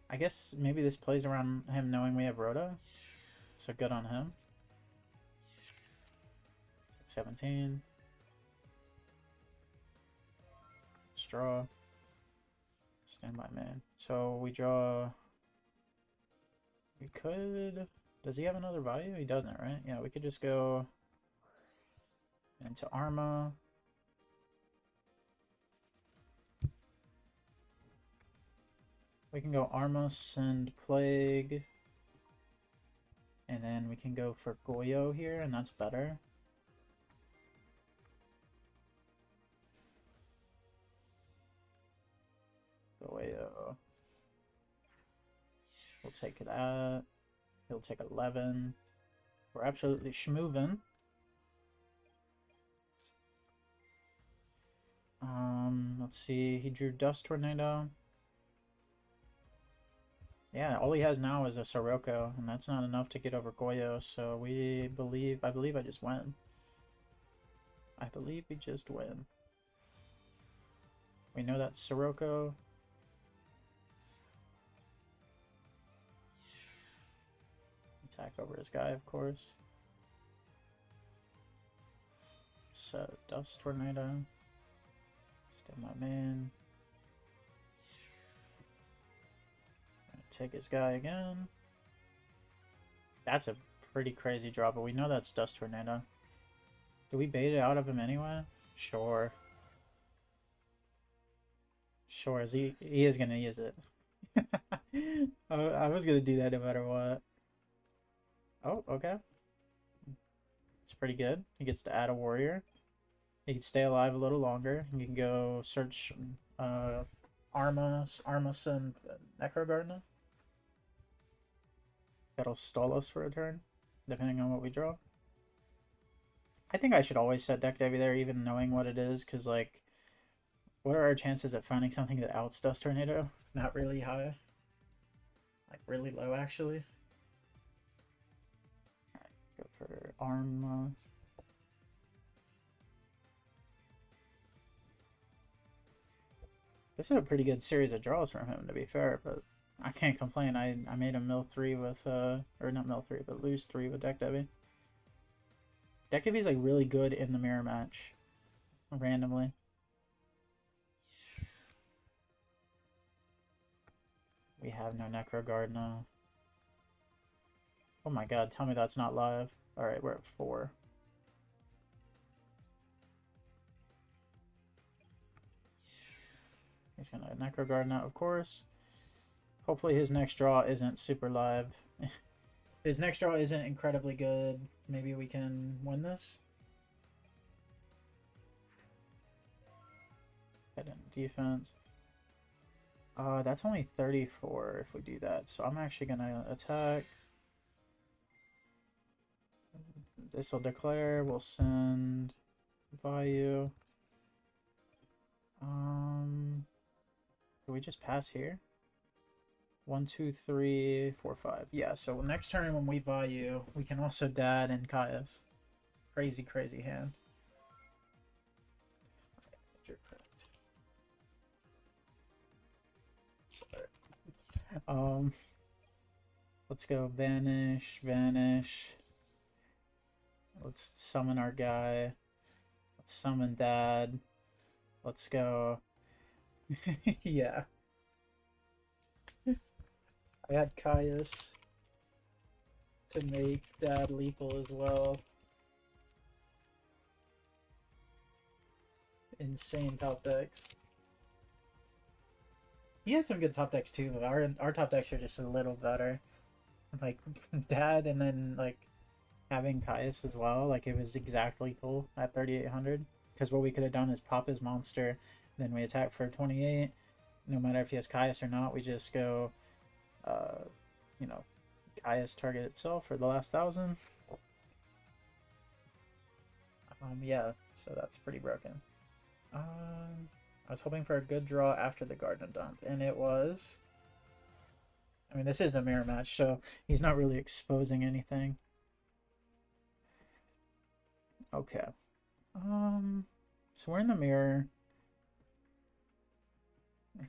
I guess maybe this plays around him knowing we have Rhoda. So good on him. 17. Let's draw. Standby man. So we draw. We could. Does he have another value? He doesn't, right? Yeah, we could just go into Arma. We can go Arma, send Plague. And then we can go for Goyo here, and that's better. Goyo. We'll take that. He'll take 11. We're absolutely schmoovin'. Let's see. He drew Dust Tornado. Yeah, all he has now is a Sirocco, and that's not enough to get over Goyo, so I believe I just win. I believe we just win. We know that's Sirocco. Attack over his guy, of course. So, Dust Tornado. Still my man. Take his guy again. That's a pretty crazy draw, but we know that's Dust Tornado. Do we bait it out of him anyway? Sure. Sure, he is gonna use it. I was gonna do that no matter what. Oh, okay. It's pretty good. He gets to add a warrior. He can stay alive a little longer. He can go search Armas and Necro Gardener. That'll stall us for a turn, depending on what we draw. I think I should always set Deck Devi there, even knowing what it is, because, like, what are our chances of finding something that outs Dust Tornado? Not really high. Like, really low, actually. Alright, go for Arm. This is a pretty good series of draws from him, to be fair, but I can't complain. I made him mill 3 with, or not mill 3, but lose 3 with Deck Devi. Deck Devi's like really good in the mirror match, randomly. We have no Necro Gardener. Oh my god, tell me that's not live. Alright, we're at 4. He's gonna Necro Gardener, of course. Hopefully his next draw isn't super live. If his next draw isn't incredibly good, maybe we can win this. Head in defense. That's only 34 if we do that, so I'm actually gonna attack. This will declare. We'll send Vayu. Do we just pass here? 1, 2, 3, 4, 5. Yeah, so next turn when we Vayu, we can also dad and Caius. Crazy, crazy hand. Let's go vanish, vanish. Let's summon our guy. Let's summon dad. Let's go. Yeah. I had Caius to make dad lethal as well. Insane top decks. He had some good top decks too, but our top decks are just a little better. Like dad and then like having Caius as well, like it was exact lethal at 3,800. Because what we could have done is pop his monster, then we attack for 28. No matter if he has Caius or not, we just go, you know, Caius target itself for the last 1,000. Yeah, so that's pretty broken. I was hoping for a good draw after the Garden Dump, and it was. I mean, this is a mirror match, so he's not really exposing anything. Okay. So we're in the mirror.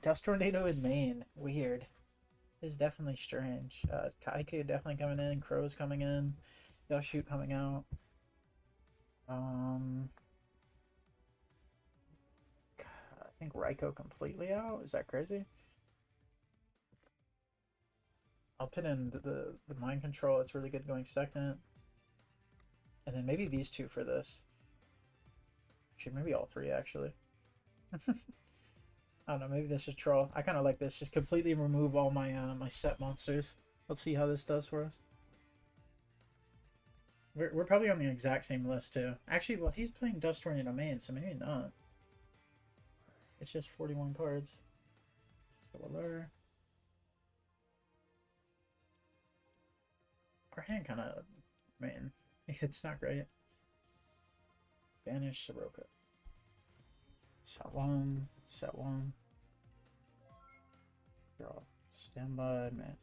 Dust Tornado in main. Weird. This is definitely strange. Kaiku definitely coming in. Crow's coming in. Shoot coming out. I think Raikou completely out. Is that crazy? I'll put in the mind control. It's really good going second. And then maybe these two for this. Actually, maybe all three, actually. I don't know, maybe this is troll. I kind of like this. Just completely remove all my my set monsters. Let's see how this does for us. We're probably on the exact same list, too. Actually, well, he's playing Dust Tornado main, so maybe not. It's just 41 cards. So alert. Our hand kind of, man, it's not great. Banish Soroka. Set one, set one. Draw. Standby, man.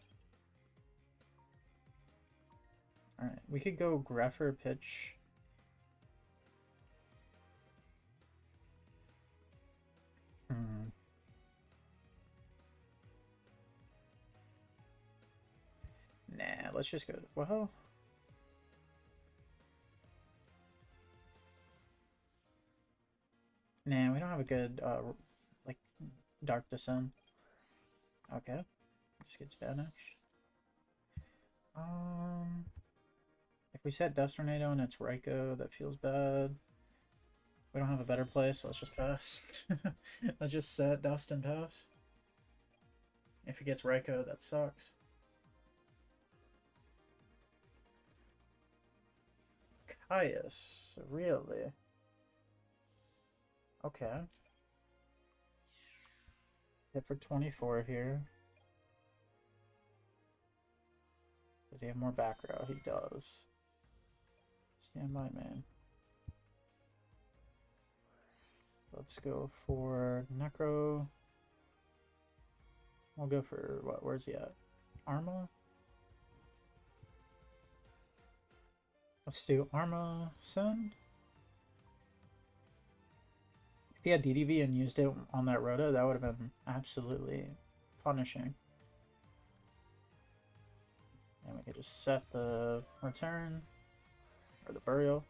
Alright, we could go Greffer pitch. Nah, let's just go. Well, nah, we don't have a good like Dark Descent. Okay, just gets banished. If we set Dust Tornado and it's Raikou, that feels bad. We don't have a better play, so let's just pass. Let's just set Dust and pass. If it gets Raikou, that sucks. Caius, really? Okay. Hit for 24 here. Does he have more back row? He does. Stand by, man. Let's go for Necro. We'll go for what? Where's he at? Arma? Let's do Arma Sun. If he had DDV and used it on that Rhoda, that would have been absolutely punishing. And we could just set the return or the burial.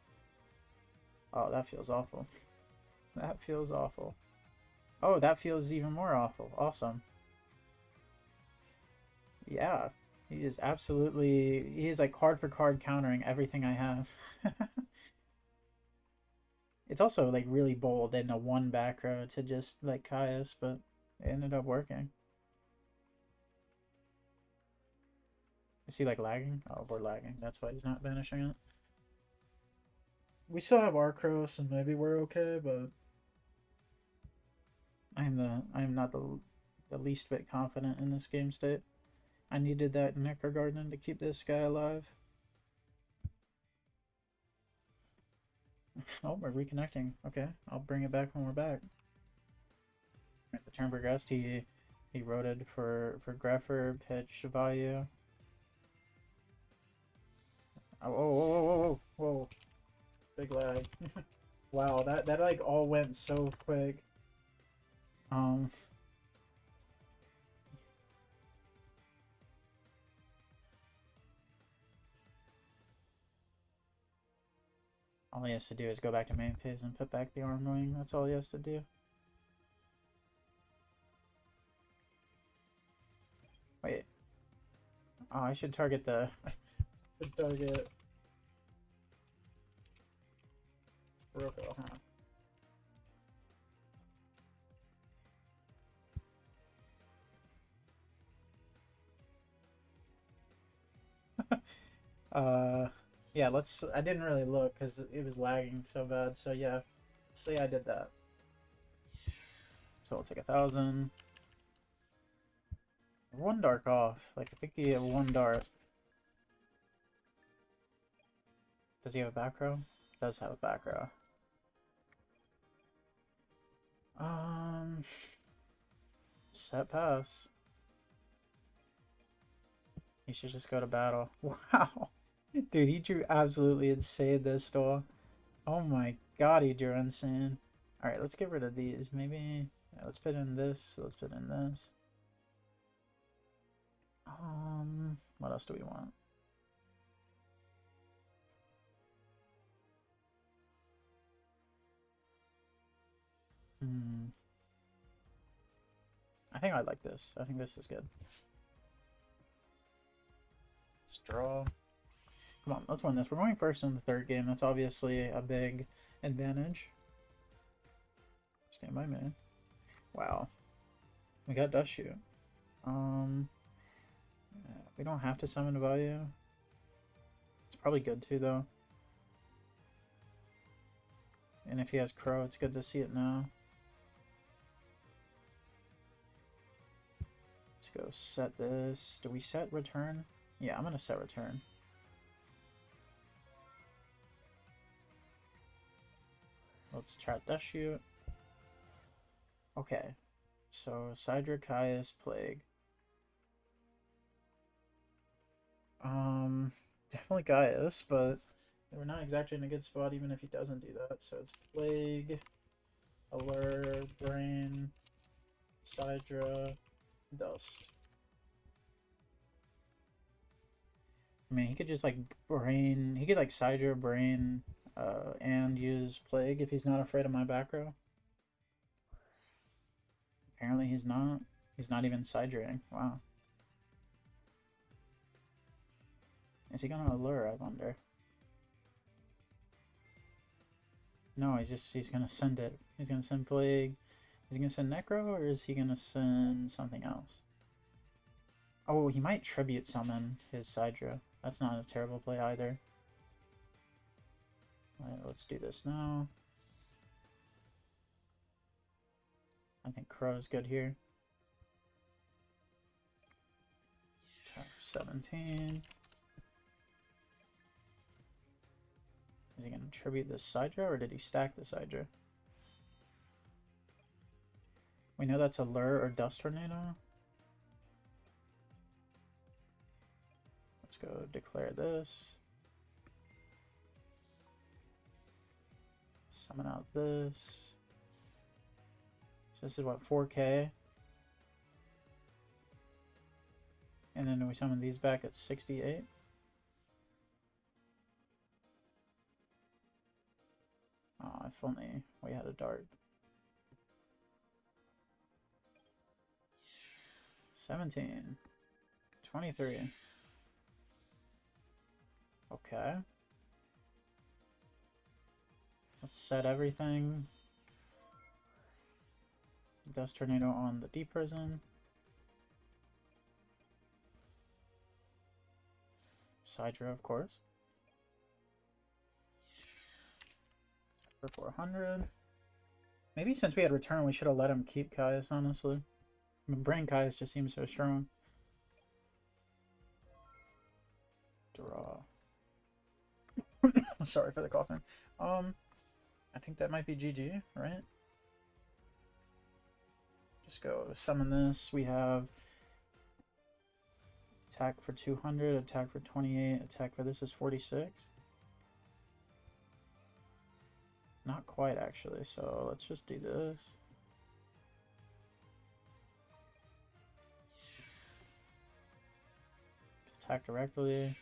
Oh, that feels awful. That feels awful. Oh, that feels even more awful. Awesome. Yeah, he is absolutely... He is like card for card countering everything I have. It's also like really bold in a one back row to just like Caius, but it ended up working. Is he like lagging? Oh, we're lagging. That's why he's not banishing it. We still have Arcros and maybe we're okay, but I am not the least bit confident in this game state. I needed that Necro Garden to keep this guy alive. Oh, we're reconnecting. Okay, I'll bring it back when we're back. Right, the turn progressed. He He roted for Greffer, pitched Vayu. Oh, whoa, whoa, whoa, whoa, whoa. Big lag. Wow, that like all went so quick. All he has to do is go back to main phase and put back the arm wing. That's all he has to do. Wait. Oh, I should target the... target... Roko, huh? Yeah, let's... I didn't really look because it was lagging so bad, so yeah. Let's say I did that. So I'll take 1,000. One dark off. Like, I think he had one dart. Does he have a back row? Does have a back row. Set pass. He should just go to battle. Wow. Dude, he drew absolutely insane this store. Oh my god, he drew insane. Alright, let's get rid of these. Maybe... Yeah, let's put in this. Let's put in this. What else do we want? I think I like this. I think this is good. Let's draw. Come on, let's win this. We're going first in the third game. That's obviously a big advantage. Stand by, man. Wow. We got Dust Shoot. We don't have to summon a Vayu. It's probably good too, though. And if he has Crow, it's good to see it now. Let's go set this. Do we set return? Yeah, I'm gonna set return. Let's try Dust Shoot. Okay. So Sidra, Caius, Plague. Definitely Gaius, but we're not exactly in a good spot even if he doesn't do that. So it's Plague, Allure, Brain, Sidra, Dust. I mean, he could just like Brain, he could like Sidra, Brain, and use Plague if he's not afraid of my back row. Apparently he's not. He's not even Sidraing. Wow. Is he gonna allure, I wonder? No, he's gonna send it. He's gonna send Plague. Is he gonna send Necro, or is he gonna send something else? Oh, he might Tribute Summon his Sidra. That's not a terrible play either. Alright, let's do this now. I think Crow's good here. Attack 17. Is he going to tribute this Sidra, or did he stack the Sidra? We know that's a Lure or Dust Tornado. Let's go declare this. Summon out this. So this is what, 4K? And then we summon these back at 68. Oh, if only we had a dart. 17. 23. Okay. Let's set everything. Dust Tornado on the Deep Prison. Sidra, of course. For 400. Maybe since we had return, we should have let him keep Caius, honestly. I mean, Brain Caius just seems so strong. Draw. Sorry for the coughing. I think that might be GG, right? Just go summon this. We have attack for 200, attack for 28, attack for this is 46. Not quite, actually, so let's just do this. Attack directly.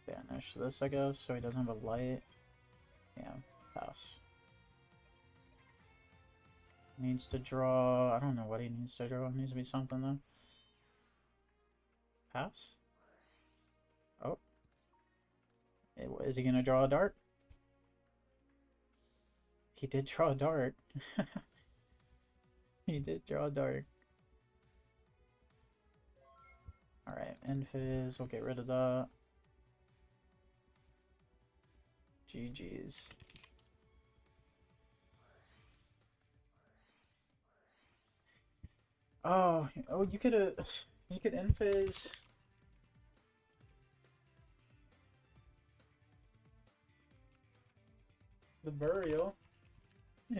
Banish this, I guess, so he doesn't have a light. Yeah, pass. Needs to draw. I don't know what he needs to draw. It needs to be something, though. Pass. Oh. Is he going to draw a dart? He did draw a dart. He did draw a dart. Alright, end phase. We'll get rid of that. GG's. Oh, you could end phase. The burial.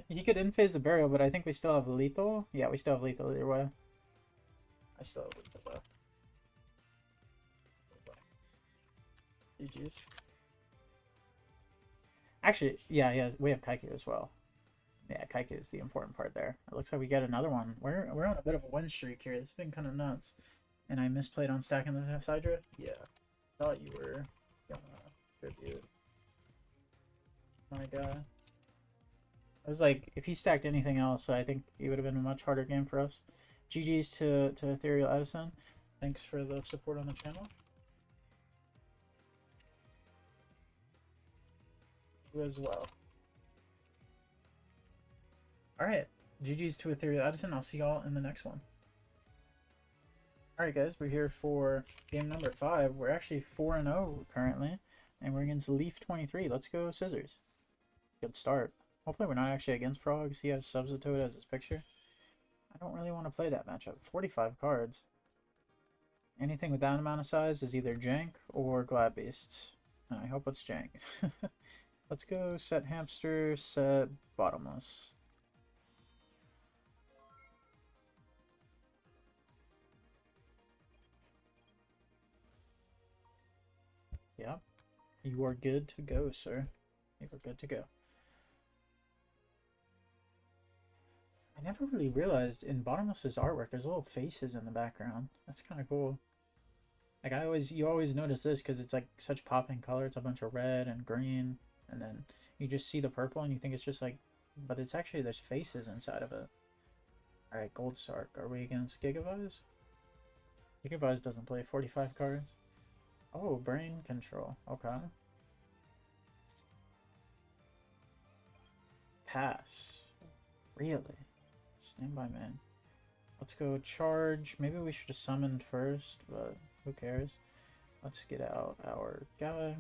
He could end phase the burial, but I think we still have lethal. Yeah, we still have lethal either way. I still have lethal though. GG's. Actually, yeah, we have Kaiku as well. Yeah, Kaiku is the important part there. It looks like we get another one. We're on a bit of a win streak here. This has been kind of nuts. And I misplayed on stacking the Sidra? Yeah. Thought you were gonna tribute my guy. I was like, if he stacked anything else, I think it would have been a much harder game for us. GG's to Ethereal Edison. Thanks for the support on the channel. You as well. Alright, GG's to Ethereal Edison. I'll see y'all in the next one. Alright guys, we're here for game number 5. We're actually 4-0 currently, and we're against Leaf 23. Let's go Scissors. Good start. Hopefully we're not actually against Frogs. He has Substitute as his picture. I don't really want to play that matchup. 45 cards. Anything with that amount of size is either Jank or Glad Beasts. I hope it's Jank. Let's go set Hamster, set Bottomless. Yep. You are good to go, sir. You are good to go. I never really realized in Bottomless's artwork there's little faces in the background. That's kind of cool. Like you always notice this because it's like such popping color. It's a bunch of red and green, and then you just see the purple and you think it's just like, but it's actually there's faces inside of it. All right, Gold Sark. Are we against Gigavise? Gigavise doesn't play 45 cards. Oh, Brain Control. Okay. Pass. Really? Standby man. Let's go charge. Maybe we should have summoned first, but who cares? Let's get out our guy.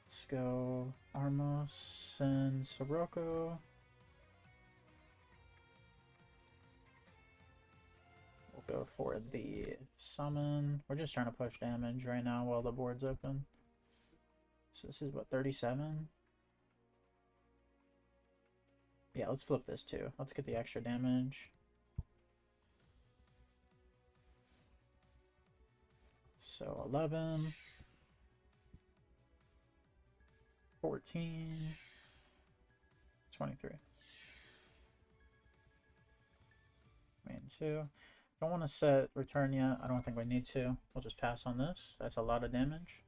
Let's go Armos and Sirocco. We'll go for the summon. We're just trying to push damage right now while the board's open. So this is what, 37? Yeah, let's flip this too. Let's get the extra damage. So 11, 14, 23. Main 2. Don't want to set return yet. I don't think we need to. We'll just pass on this. That's a lot of damage.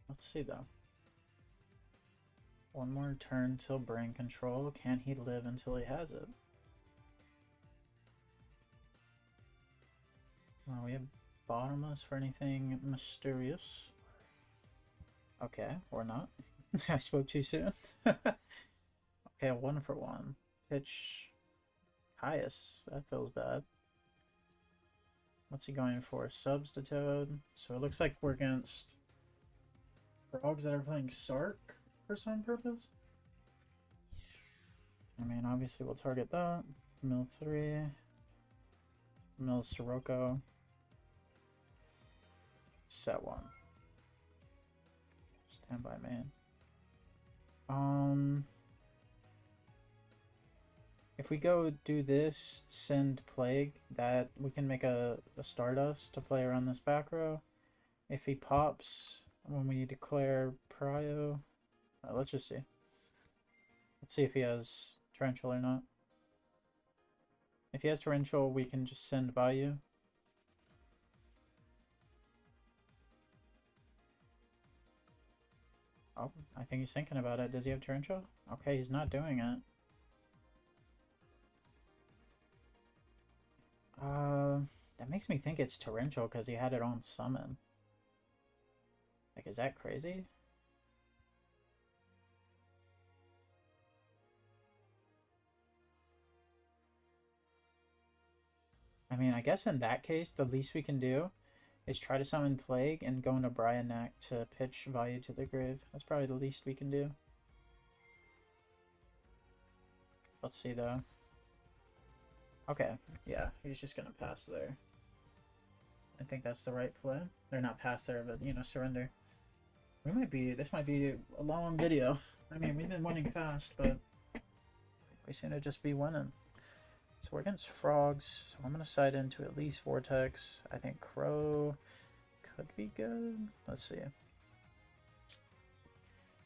Let's see though. One more turn till brain control. Can he live until he has it? Well, we have Bottomless for anything mysterious. Okay, or not. I spoke too soon. Okay, 1 for 1. Pitch highest. That feels bad. What's he going for? Subs to Toad. So it looks like we're against Frogs that are playing Sark for some purpose. I mean, obviously we'll target that. Mill 3. Mill Sirocco. Set one. Standby man. If we go do this, send Plague, that we can make a Stardust to play around this back row. If he pops when we declare Prio, let's just see. Let's see if he has Torrential or not. If he has Torrential, we can just send Vayu. Oh, I think he's thinking about it. Does he have Torrential? Okay, he's not doing it. That makes me think it's Torrential because he had it on Summon. Like, is that crazy? I mean, I guess in that case, the least we can do is try to summon Plague and go into Bryanek to pitch Vayu to the grave. That's probably the least we can do. Let's see, though. Okay, yeah, he's just gonna pass there. I think that's the right play. They're not pass there, but, you know, surrender. This might be a long video. I mean, we've been winning fast, but we seem to just be winning. So we're against frogs, so I'm going to side into at least Vortex. I think Crow could be good. Let's see.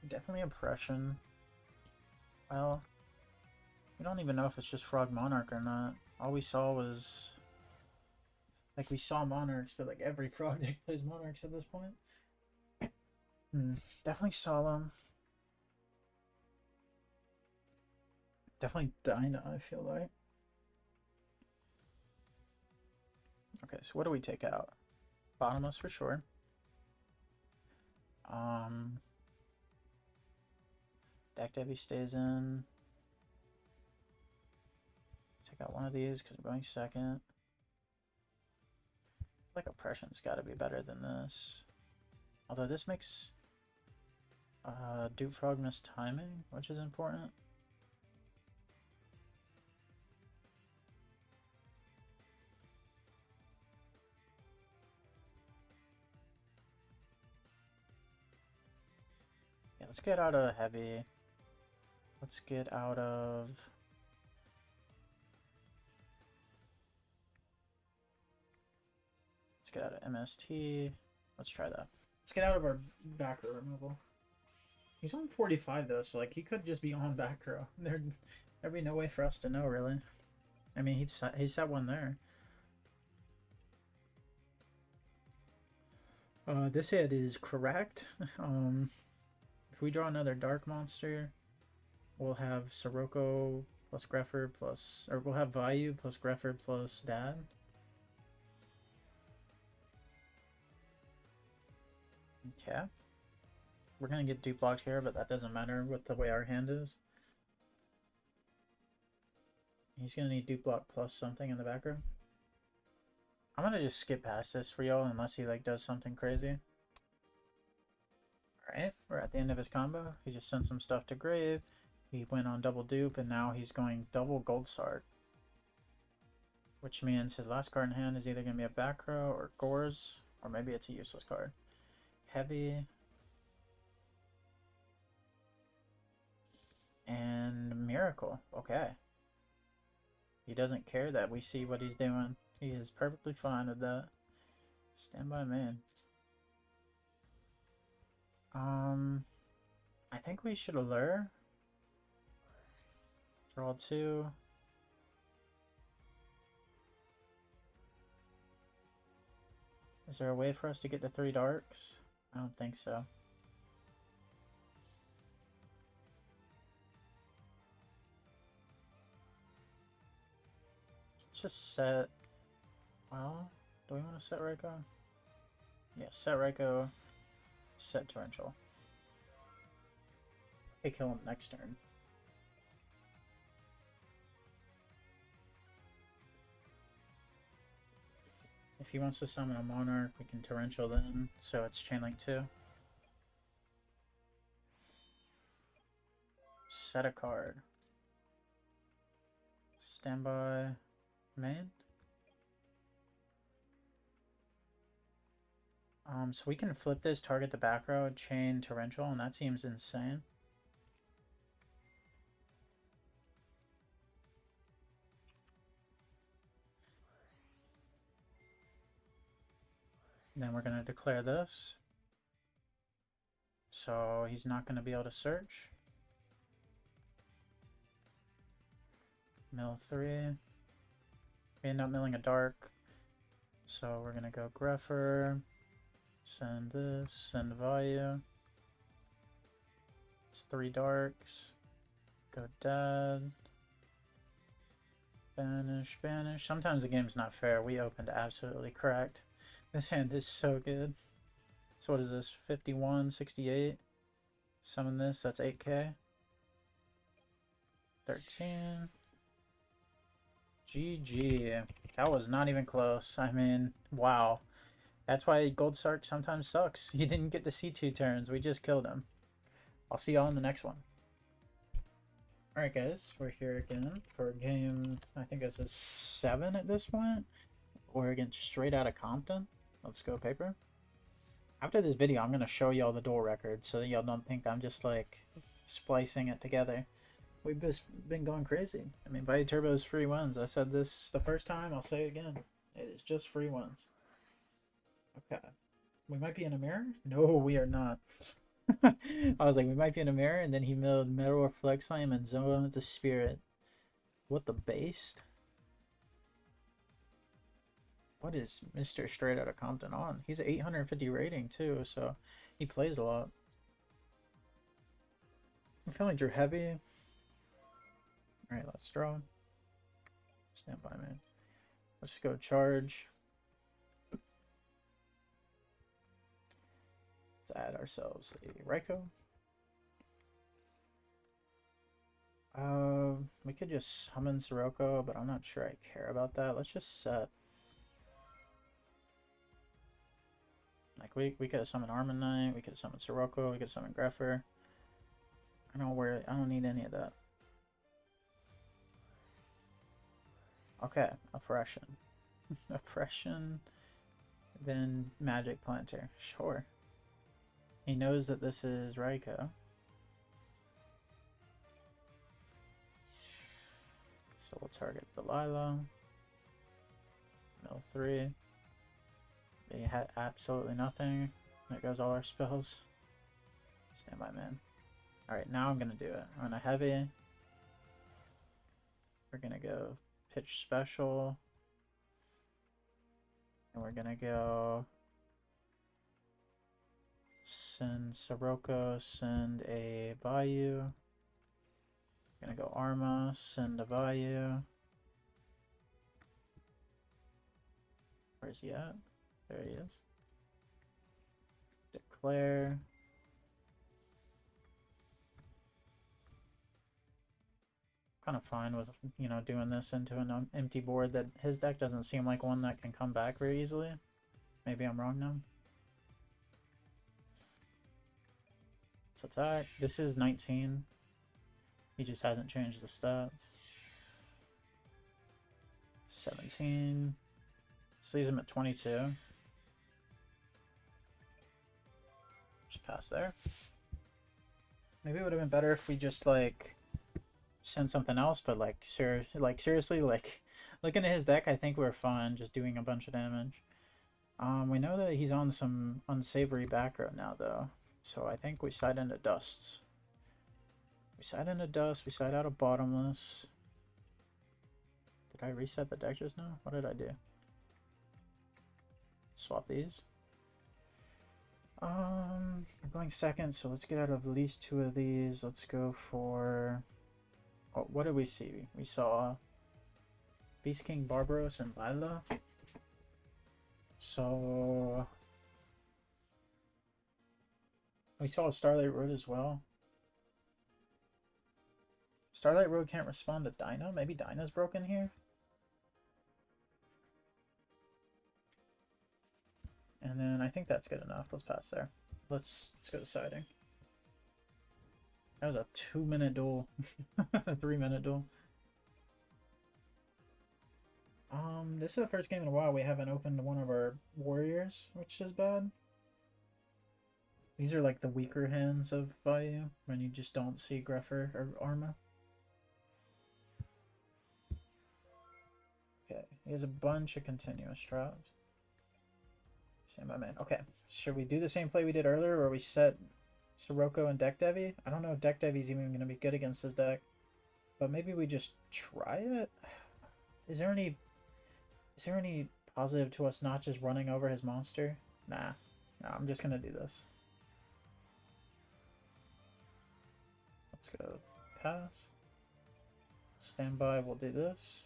Definitely Oppression. Well, we don't even know if it's just Frog Monarch or not. All we saw was... Like, we saw Monarchs, but like every frog deck plays Monarchs at this point. Definitely Solemn. Definitely Dyna, I feel like. Okay, so what do we take out? Bottomless for sure. Deck Debbie stays in. Take out one of these because we're going second. Like Oppression's got to be better than this. Although this makes Dupe Frog miss timing, which is important. Yeah, let's get out of Heavy. Let's get out of... Let's get out of MST. Let's try that. Let's get out of our back row removal. He's on 45 though, so like he could just be on back row. There'd be no way for us to know, really. I mean, he set one there. This hit is correct. If we draw another dark monster, we'll have Sirocco plus Greffer plus, or we'll have Vayu plus Greffer plus Dad. Okay. We're gonna get dupe blocked here, but that doesn't matter with the way our hand is. He's gonna need dupe block plus something in the back row. I'm gonna just skip past this for y'all unless he like does something crazy. Alright, we're at the end of his combo. He just sent some stuff to grave. He went on double dupe and now he's going double gold sard. Which means his last card in hand is either gonna be a back row or Gores, or maybe it's a useless card. Heavy. And Miracle. Okay. He doesn't care that we see what he's doing. He is perfectly fine with that. Standby man. I think we should allure. Draw 2. Is there a way for us to get to 3 darks? I don't think so. Let's just set... Well, do we want to set Reiko? Yeah, set Reiko, set Torrential. Okay, kill him next turn. If he wants to summon a Monarch, we can Torrential then, so it's Chainlink 2. Set a card. Standby main? So we can flip this, target the back row, chain torrential, and that seems insane. And then we're going to declare this. So he's not going to be able to search. Mill 3. We end up milling a dark. So we're going to go Greffer. Send this. Send Vayu. It's 3 darks. Go dead. Banish, banish. Sometimes the game's not fair. We opened absolutely correct. This hand is so good. So what is this? 51, 68. Summon this. That's 8k. 13. GG. That was not even close. I mean, wow. That's why Gold Sark sometimes sucks. You didn't get to see 2 turns. We just killed him. I'll see y'all in the next one. Alright guys, we're here again for a game, I think it's a 7 at this point. We're against Straight Outta Compton. Let's go, paper. After this video, I'm going to show y'all the duel record so that y'all don't think I'm just like splicing it together. We've just been going crazy. I mean, Vayu Turbo is free wins. I said this the first time, I'll say it again. It is just free wins. Okay. We might be in a mirror? No, we are not. I was like, we might be in a mirror, and then he milled Metal Reflex Flame and Zone into Spirit. What the based? What is Mr. Straight Outta Compton on? He's an 850 rating too, so he plays a lot. I'm feeling Drew heavy. Alright, let's draw. Stand by, man. Let's go charge. Let's add ourselves a Raikou. We could just summon Sirocco, but I'm not sure I care about that. Let's just set. Like, we could have summoned Armonite, we could have summoned Sirocco, we could have summoned Greffer. I don't need any of that. Okay, Oppression. Oppression, then Magic Planter. Sure. He knows that this is Raikou. So we'll target Delilah. Mill 3. They had absolutely nothing. There goes all our spells. Stand by, man. Alright, now I'm gonna do it. I'm gonna heavy. We're gonna go pitch special. And we're gonna go send Sirocco, send a Vayu. Gonna go Arma, send a Vayu. Where's he at? There he is. Declare. Kind of fine with, you know, doing this into an empty board that his deck doesn't seem like one that can come back very easily. Maybe I'm wrong now. Let's attack. This is 19. He just hasn't changed the stats. 17. This leaves him at 22. Just pass there. Maybe it would have been better if we just like send something else, but like seriously, like looking at his deck, I think we're fine just doing a bunch of damage. We know that he's on some unsavory back row now though, so I think we side into dusts. We side into dust, we side out of bottomless. Did I reset the deck just now? What did I do? Swap these. We're going second, so let's get out of at least 2 of these. Let's go for... Oh, what did we see? We saw Beast King, Barbaros, and Lila. So... we saw Starlight Road as well. Starlight Road can't respond to Dyna? Maybe Dyna's broken here? And then I think that's good enough. Let's pass there. Let's go to siding. That was a 2-minute duel. A 3-minute duel. This is the first game in a while we haven't opened one of our warriors, which is bad. These are like the weaker hands of Vayu, when you just don't see Greffer or Arma. Okay, he has a bunch of continuous traps. Same my man. Okay, should we do the same play we did earlier where we set Sirocco and Deck Devi? I don't know if Deck Devi's even going to be good against his deck, but maybe we just try it? Is there any positive to us not just running over his monster? Nah, I'm just going to do this. Let's go pass. Stand by, we'll do this.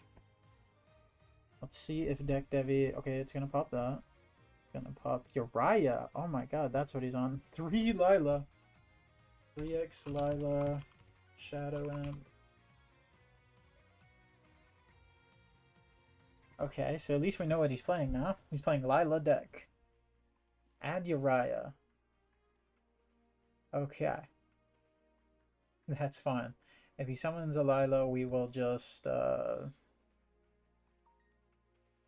Let's see if Deck Devi... Okay, it's going to pop that. Gonna pop Uriah. Oh my god, that's what he's on. 3 Lila. 3x Lila. Shadow Imp. Okay, so at least we know what he's playing now. He's playing Lila deck. Add Uriah. Okay. That's fine. If he summons a Lila, we will just...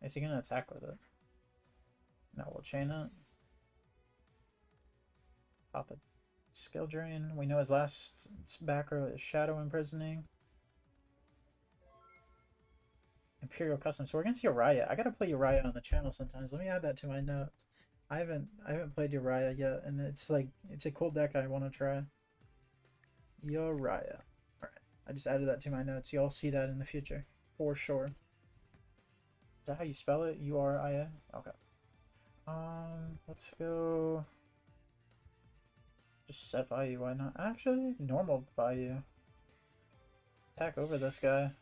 Is he gonna attack with it? No, we'll chain it. Pop it. Skill drain. We know his last back row is Shadow Imprisoning. Imperial Custom. So we're against Uriah. I gotta play Uriah on the channel sometimes. Let me add that to my notes. I haven't played Uriah yet, and it's like it's a cool deck I want to try. Uriah. Alright. I just added that to my notes. You'll see that in the future. For sure. Is that how you spell it? U-R-I-A? Okay. Let's go. Just set Vayu, why not? Actually, normal Vayu. Attack over this guy.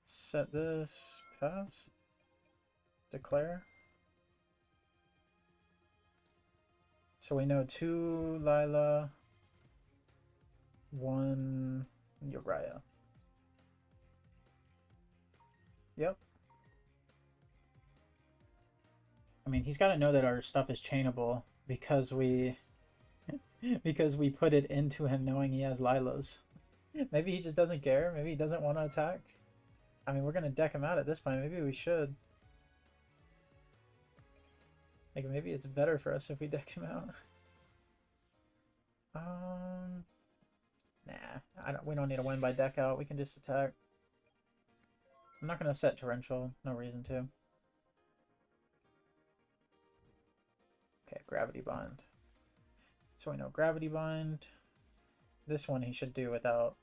Set this. Pass. Declare. So we know 2 Lila, 1 Uriah. Yep. I mean, he's got to know that our stuff is chainable because we put it into him knowing he has Lilas. Maybe he just doesn't care. Maybe he doesn't want to attack. I mean, we're going to deck him out at this point. Maybe we should. Like, maybe it's better for us if we deck him out. Nah. We don't need to win by deck out. We can just attack. I'm not going to set Torrential. No reason to. Okay, Gravity Bind. So we know Gravity Bind. This one he should do without.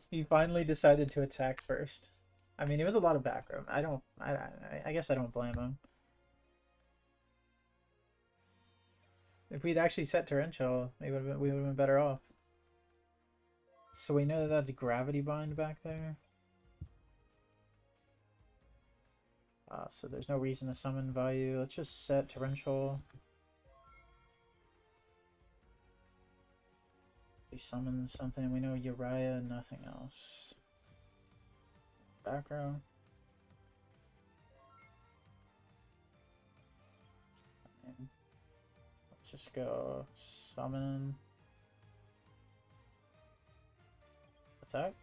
He finally decided to attack first. I mean, it was a lot of back row. I guess I don't blame him. If we'd actually set Torrential, we would have been better off. So we know that that's Gravity Bind back there. So there's no reason to summon Vayu. Let's just set Torrential. He summons something. We know Uriah, nothing else. Back row. And let's just go summon. Attack.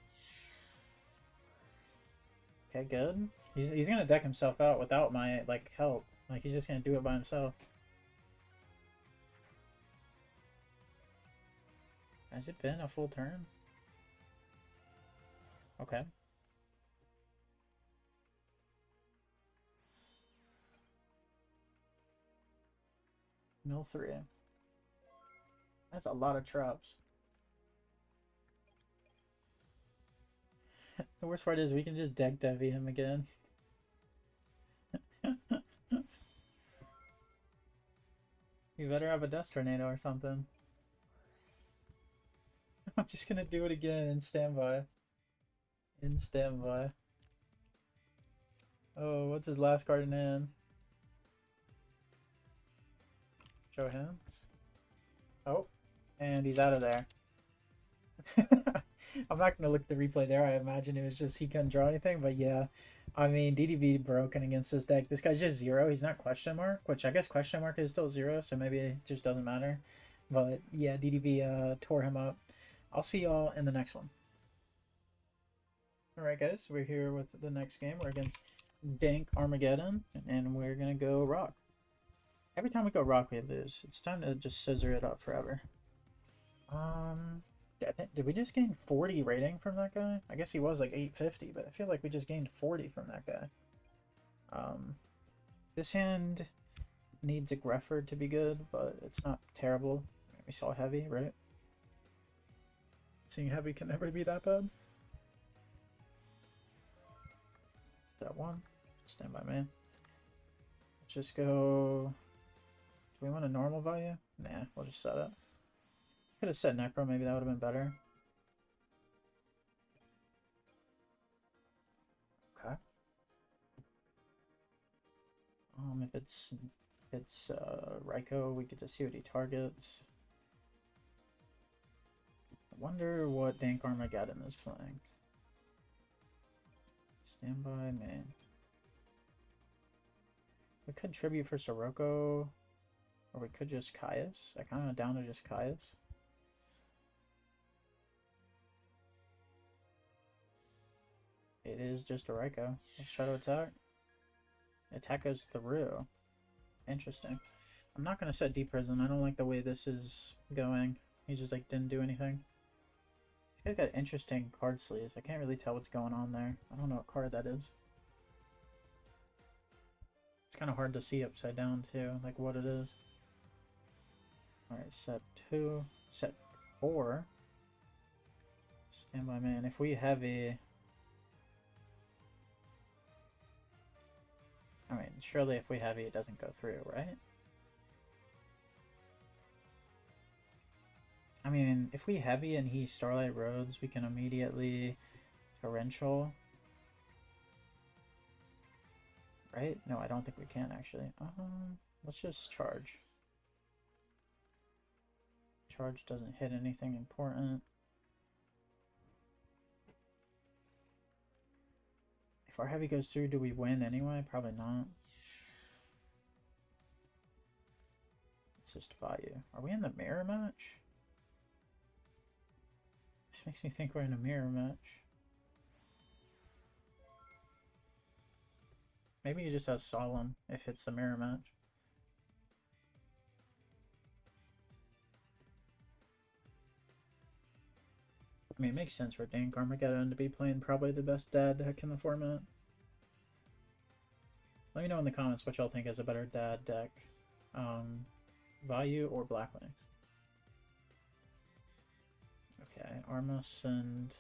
Okay, good. He's gonna deck himself out without my like help. Like he's just gonna do it by himself. Has it been a full turn? Okay. Mill 3. That's a lot of traps. The worst part is we can just deck Devi him again. You better have a Dust Tornado or something. I'm just gonna do it again in standby. In standby. Oh, what's his last card in hand? Show him. Oh, and he's out of there. I'm not gonna look at the replay there. I imagine it was just he couldn't draw anything, but yeah. I mean, DDB broken against this deck. This guy's just 0. He's not question mark, which I guess question mark is still 0, so maybe it just doesn't matter. But yeah, DDB tore him up. I'll see y'all in the next one. Alright guys, we're here with the next game. We're against Dank Armageddon, and we're gonna go rock. Every time we go rock, we lose. It's time to just scissor it up forever. Yeah, did we just gain 40 rating from that guy? I guess he was like 850, but I feel like we just gained 40 from that guy. This hand needs a Grefford to be good, but it's not terrible. We saw heavy, right? Seeing heavy can never be that bad. That one. Stand by man. Let's just go. Do we want a normal value? Nah, we'll just set it. Could have set Necro, maybe that would have been better. Okay. If it's Raikou, we get to see what he targets. I wonder what Dank Armageddon is playing. Standby, man. We could tribute for Sirocco, or we could just Caius. I kind of down to just Caius. It is just a Raikou. Let's try to attack. Attack goes through. Interesting. I'm not going to set Deep Prison. I don't like the way this is going. He just like didn't do anything. This guy's got interesting card sleeves. I can't really tell what's going on there. I don't know what card that is. It's kind of hard to see upside down too, like what it is. Alright, set 2. Set 4. Standby man. If we heavy... I mean, surely if we heavy it doesn't go through, right? I mean, if we heavy and he Starlight Roads, we can immediately Torrential. Right? No, I don't think we can actually. Let's just charge. Charge doesn't hit anything important. If our heavy goes through, do we win anyway? Probably not. It's just Vayu. Are we in the mirror match? This makes me think we're in a mirror match. Maybe he just has Solemn if it's a mirror match. I mean, it makes sense for Dank Armageddon to be playing probably the best dad deck in the format. Let me know in the comments what y'all think is a better dad deck. Vayu or Black Wings. Okay, Armus and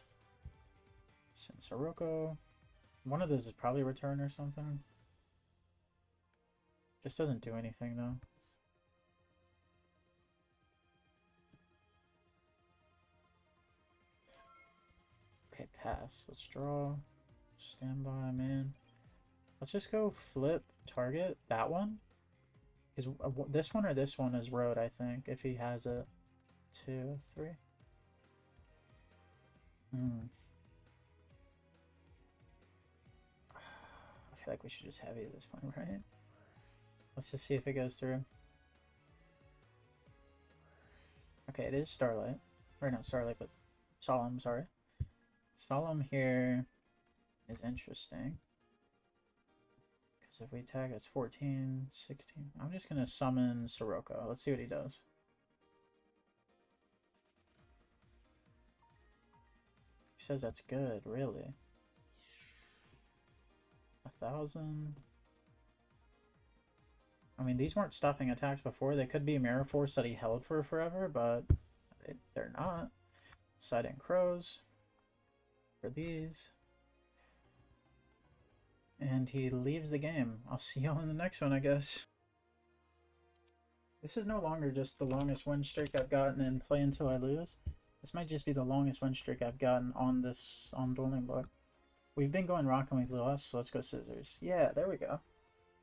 Sirocco. One of those is probably return or something. Just doesn't do anything though. Okay, pass. Let's draw. Standby, man. Let's just go flip target that one. Because this one or this one is road, I think, if he has it. 2, 3. I feel like we should just heavy at this point, right? Let's just see if it goes through. Okay, it is Starlight. Or not Starlight, but Solemn, sorry. Solemn here is interesting. Because if we tag, it's 14, 16. I'm just going to summon Sirocco. Let's see what he does. He says that's good, really. 1,000. I mean, these weren't stopping attacks before. They could be Mirror Force that he held for forever, but they're not. Siding Crows for these. And he leaves the game. I'll see y'all in the next one, I guess. This is no longer just the longest win streak I've gotten in Play Until I Lose. This might just be the longest win streak I've gotten on Dueling Book. We've been going rock and we've lost, so let's go scissors. Yeah, there we go.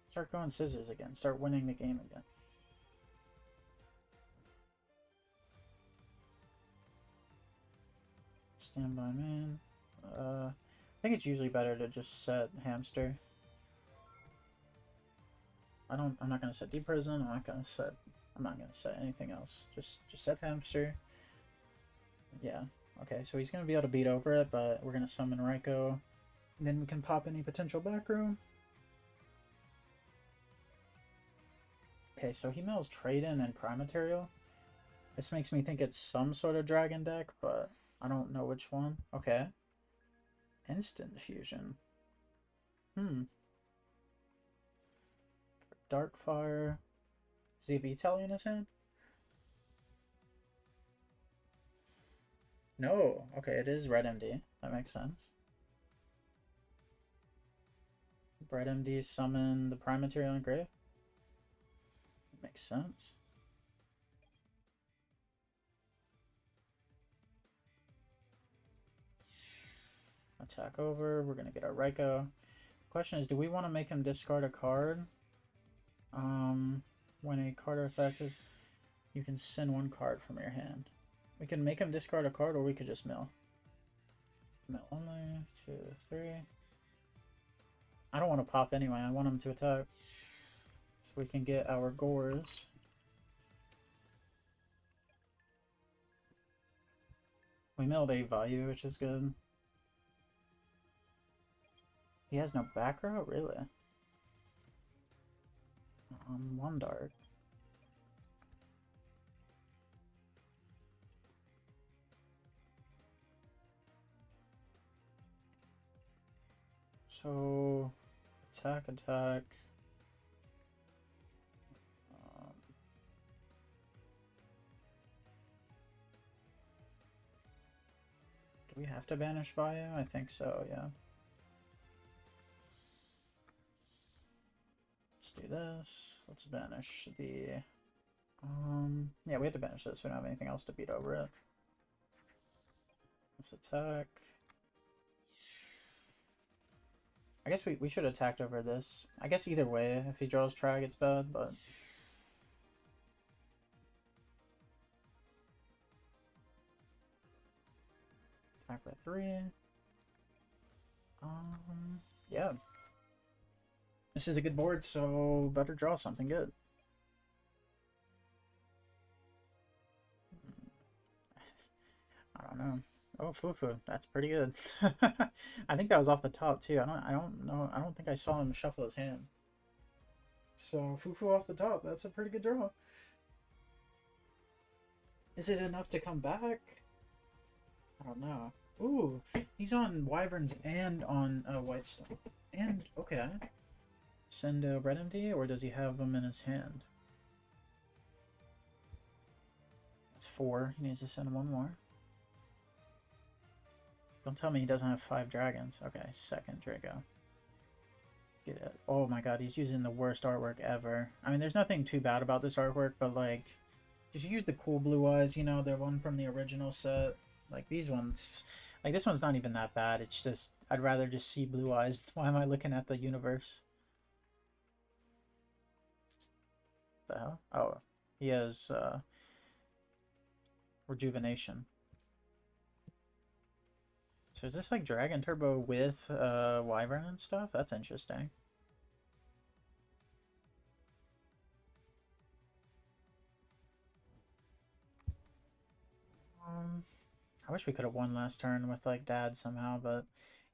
Start going scissors again. Start winning the game again. Standby man. I think it's usually better to just set hamster. I'm not gonna set Deep Prison. I'm not gonna set anything else. Just set hamster. Yeah. Okay, so he's going to be able to beat over it, but we're going to summon Raikou. And then we can pop any potential back row. Okay, so he mills Trade-in and Prime Material. This makes me think it's some sort of dragon deck, but I don't know which one. Okay. Instant Fusion. Darkfire. Does he have E-Tele in his hand? No. Okay, it is Red MD. That makes sense. Red MD summon the Prime Material in grave. Makes sense. Attack over. We're going to get our Raikou. Question is, do we want to make him discard a card? When a card or effect is, you can send one card from your hand. We can make him discard a card, or we could just mill. Mill only. 2, 3. I don't want to pop anyway. I want him to attack. So we can get our Gores. We milled a Vayu, which is good. He has no back row? Really? One dart. So, attack. Do we have to banish Vayu? I think so, yeah. Let's do this. Let's banish the... yeah, we have to banish this. We don't have anything else to beat over it. Let's attack. I guess we should have attacked over this. I guess either way, if he draws Trag, it's bad, but... Attack for 3. Yeah. This is a good board, so better draw something good. I don't know. Oh, Fufu, that's pretty good. I think that was off the top too. I don't know. I don't think I saw him shuffle his hand. So Fufu off the top, that's a pretty good draw. Is it enough to come back? I don't know. Ooh, he's on Wyverns and on Whitestone. And, okay. Send a Red MD, or does he have them in his hand? That's 4. He needs to send one more. Don't tell me he doesn't have 5 dragons. Okay, second Draco. Get it. Oh my god, he's using the worst artwork ever. I mean, there's nothing too bad about this artwork, but like, just use the cool blue eyes, you know, the one from the original set. Like, these ones, like, this one's not even that bad. It's just, I'd rather just see blue eyes. Why am I looking at the universe? What the hell? Oh, he has, Rejuvenation. So is this like Dragon Turbo with Wyvern and stuff? That's interesting. I wish we could have won last turn with like Dad somehow, but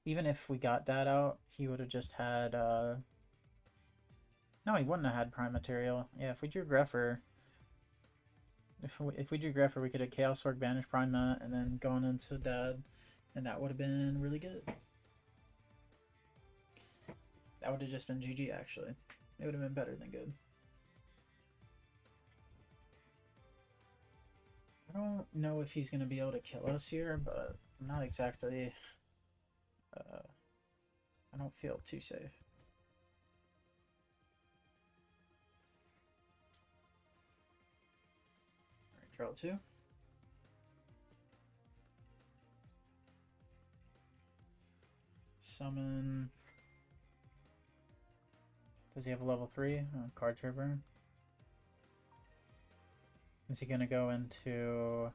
even if we got Dad out, he would have just had no, he wouldn't have had Prime Material. Yeah, if we drew Greffer, if we drew Greffer, we could have Chaos Orc, Banish Prime that, and then gone into Dad. And that would have been really good. That would have just been GG, actually. It would have been better than good. I don't know if he's going to be able to kill us here, but I'm not exactly... I don't feel too safe. Alright, draw 2. Summon. Does he have a level 3? Card Tripper. Is he gonna go into...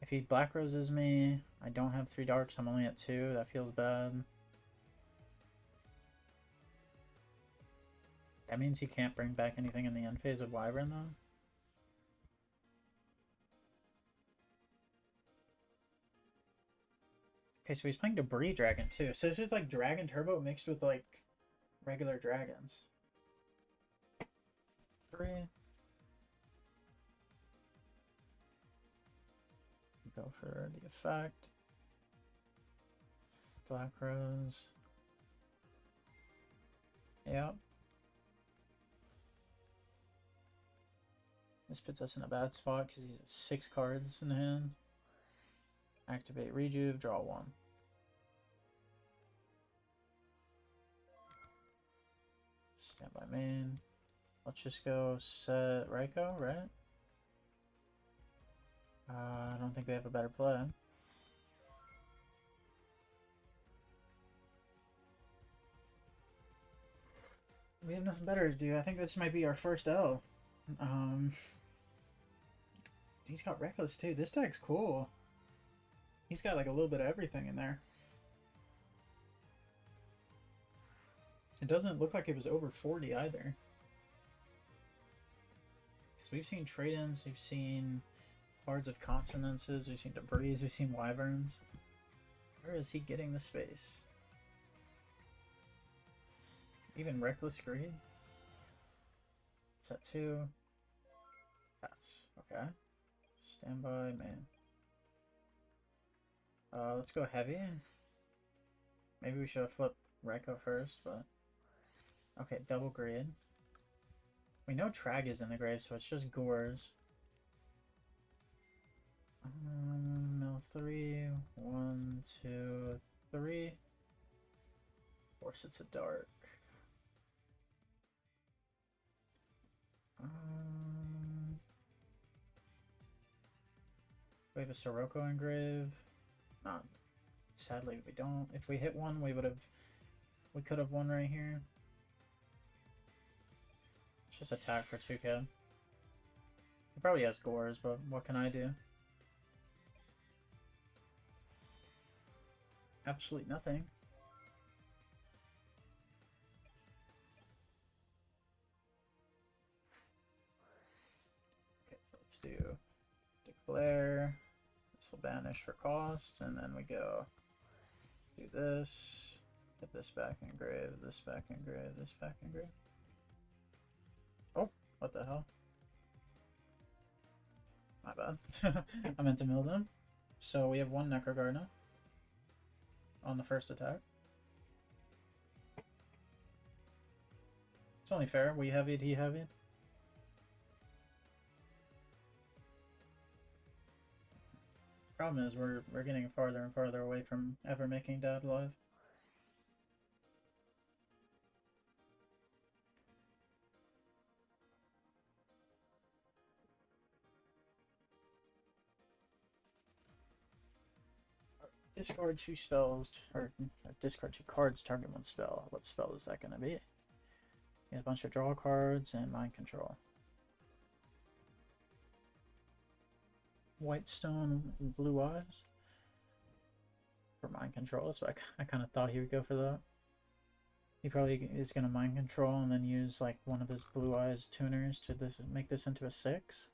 If he Black Roses me, I don't have 3 darks, I'm only at 2, that feels bad. That means he can't bring back anything in the end phase with Wyvern though? Okay, so he's playing Debris Dragon too. So this is like Dragon Turbo mixed with like regular dragons. 3. Go for the effect. Black Rose. Yep. This puts us in a bad spot because he's at 6 cards in hand. Activate Rejuve, draw 1. Stand by main. Let's just go set Raikou, right? I don't think we have a better play. We have nothing better to do. I think this might be our first L. He's got Reckless too. This deck's cool. He's got like a little bit of everything in there. It doesn't look like it was over 40 either. Because we've seen trade-ins, we've seen cards of consonances, we've seen debris, we've seen wyverns. Where is he getting the space? Even Reckless Greed? Set 2. Pass. Okay. Standby, man. Let's go heavy. Maybe we should have flipped Raikou first, but... Okay, double greed. We know Trag is in the grave, so it's just Gores. No, 3. 1, 2, 3. Of course, it's a dark. We have a Sirocco in grave. Not. Sadly, we don't. If we hit one, we could have won right here. Let's just attack for 2k. He probably has Gores, but what can I do? Absolutely nothing. Okay, so let's do Declare. This will banish for cost, and then we go do this. Get this back in grave, this back in grave, this back in grave. Oh, what the hell? My bad. I meant to mill them. So we have 1 Necrogardener on the first attack. It's only fair. We heavied, he heavied. Problem is we're getting farther and farther away from ever making Dad live. Discard 2 spells, or discard 2 cards, target 1 spell. What spell is that going to be? A bunch of draw cards and mind control. White stone and blue eyes for mind control. So I kind of thought he would go for that. He probably is going to mind control and then use like one of his blue eyes tuners to make this into a 6.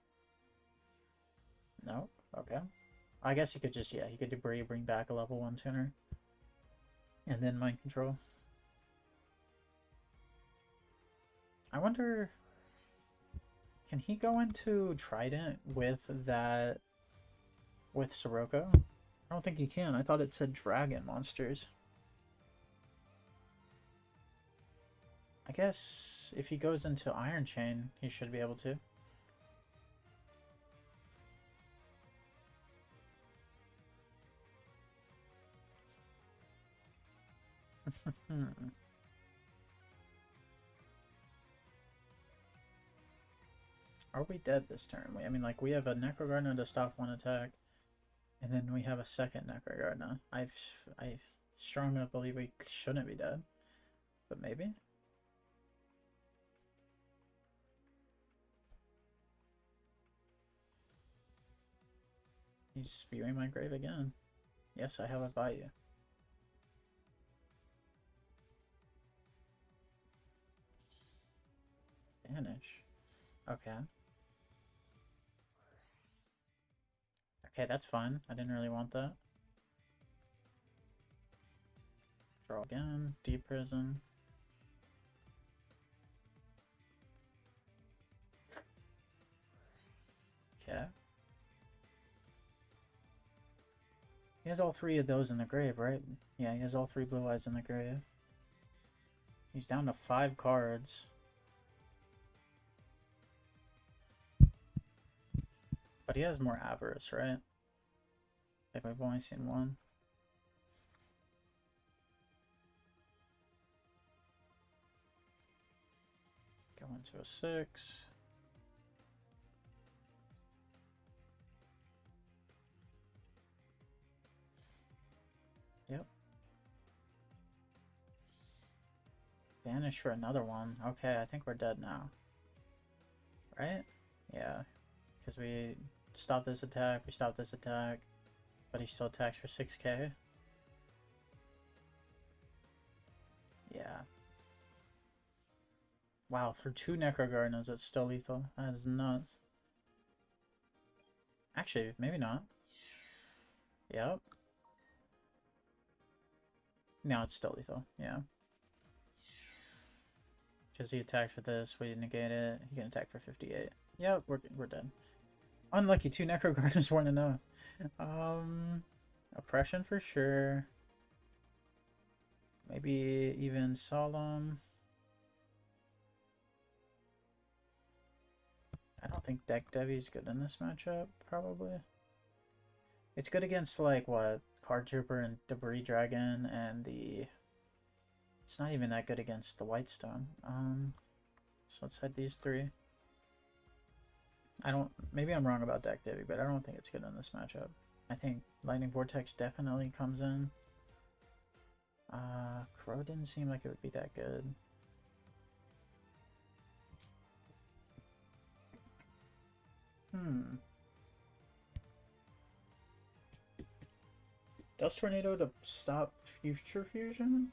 No? Okay. I guess he could just, yeah, he could debris, bring back a level 1 tuner. And then mind control. I wonder, can he go into Trident with that, with Sirocco? I don't think he can. I thought it said dragon monsters. I guess if he goes into Iron Chain, he should be able to. Are we dead this turn? I mean, like, we have a Necrogardener to stop 1 attack, and then we have a second Necrogardener. I strongly believe we shouldn't be dead, but maybe? He's spewing my grave again. Yes, I have a Vayu. Vanish. Okay. Okay, that's fine. I didn't really want that. Draw again. Deep Prison. Okay. He has all three of those in the grave, right? Yeah, he has all three blue eyes in the grave. He's down to 5 cards. But he has more Avarice, right? Like, we've only seen one. Go into a 6. Yep. Banish for another one. Okay, I think we're dead now. Right? Yeah. Because we stopped this attack, we stopped this attack, but he still attacks for 6k. Yeah. Wow, through 2 Necro Gardeners, it's still lethal. That is nuts. Actually, maybe not. Yep. No, it's still lethal. Yeah. Because he attacked for this, we negate it. He can attack for 58. Yep, we're dead. Unlucky, 2 Necro Gardeners weren't enough. Oppression for sure. Maybe even Solemn. I don't think Deck Devi's good in this matchup, probably. It's good against, like, what? Card Trooper and Debris Dragon and the... It's not even that good against the Whitestone. So let's hit these 3. I don't... Maybe I'm wrong about Deck Devi, but I don't think it's good in this matchup. I think Lightning Vortex definitely comes in. Crow didn't seem like it would be that good. Dust Tornado to stop Future Fusion?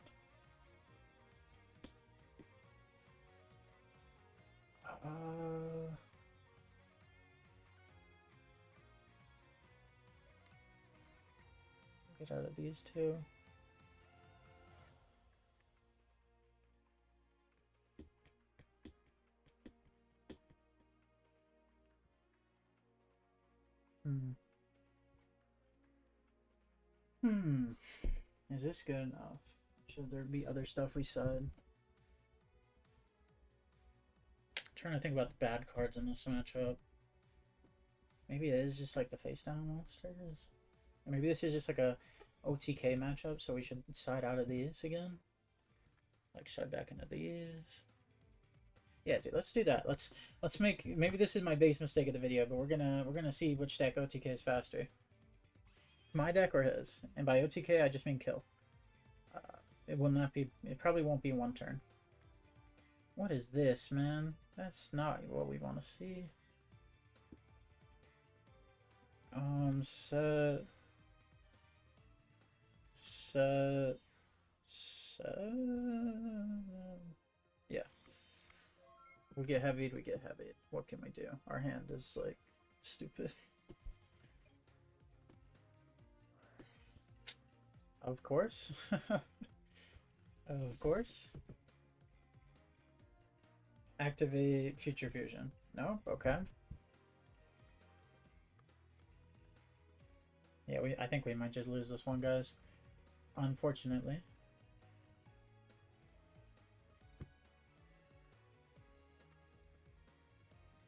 Get out of these 2. Is this good enough? Should there be other stuff we said? Trying to think about the bad cards in this matchup. Maybe it is just like the face down monsters. Or maybe this is just like a OTK matchup, so we should side out of these again. Like side back into these. Yeah, dude, let's do that. Let's make, maybe this is my biggest mistake of the video, but we're gonna see which deck OTK is faster. My deck or his. And by OTK I just mean kill. It will not be, it probably won't be 1 turn. What is this, man? That's not what we want to see. Yeah. We get heavied, we get heavied. What can we do? Our hand is, like, stupid. Of course. Of course. Activate Future Fusion. No? Okay. Yeah, I think we might just lose this one, guys. Unfortunately.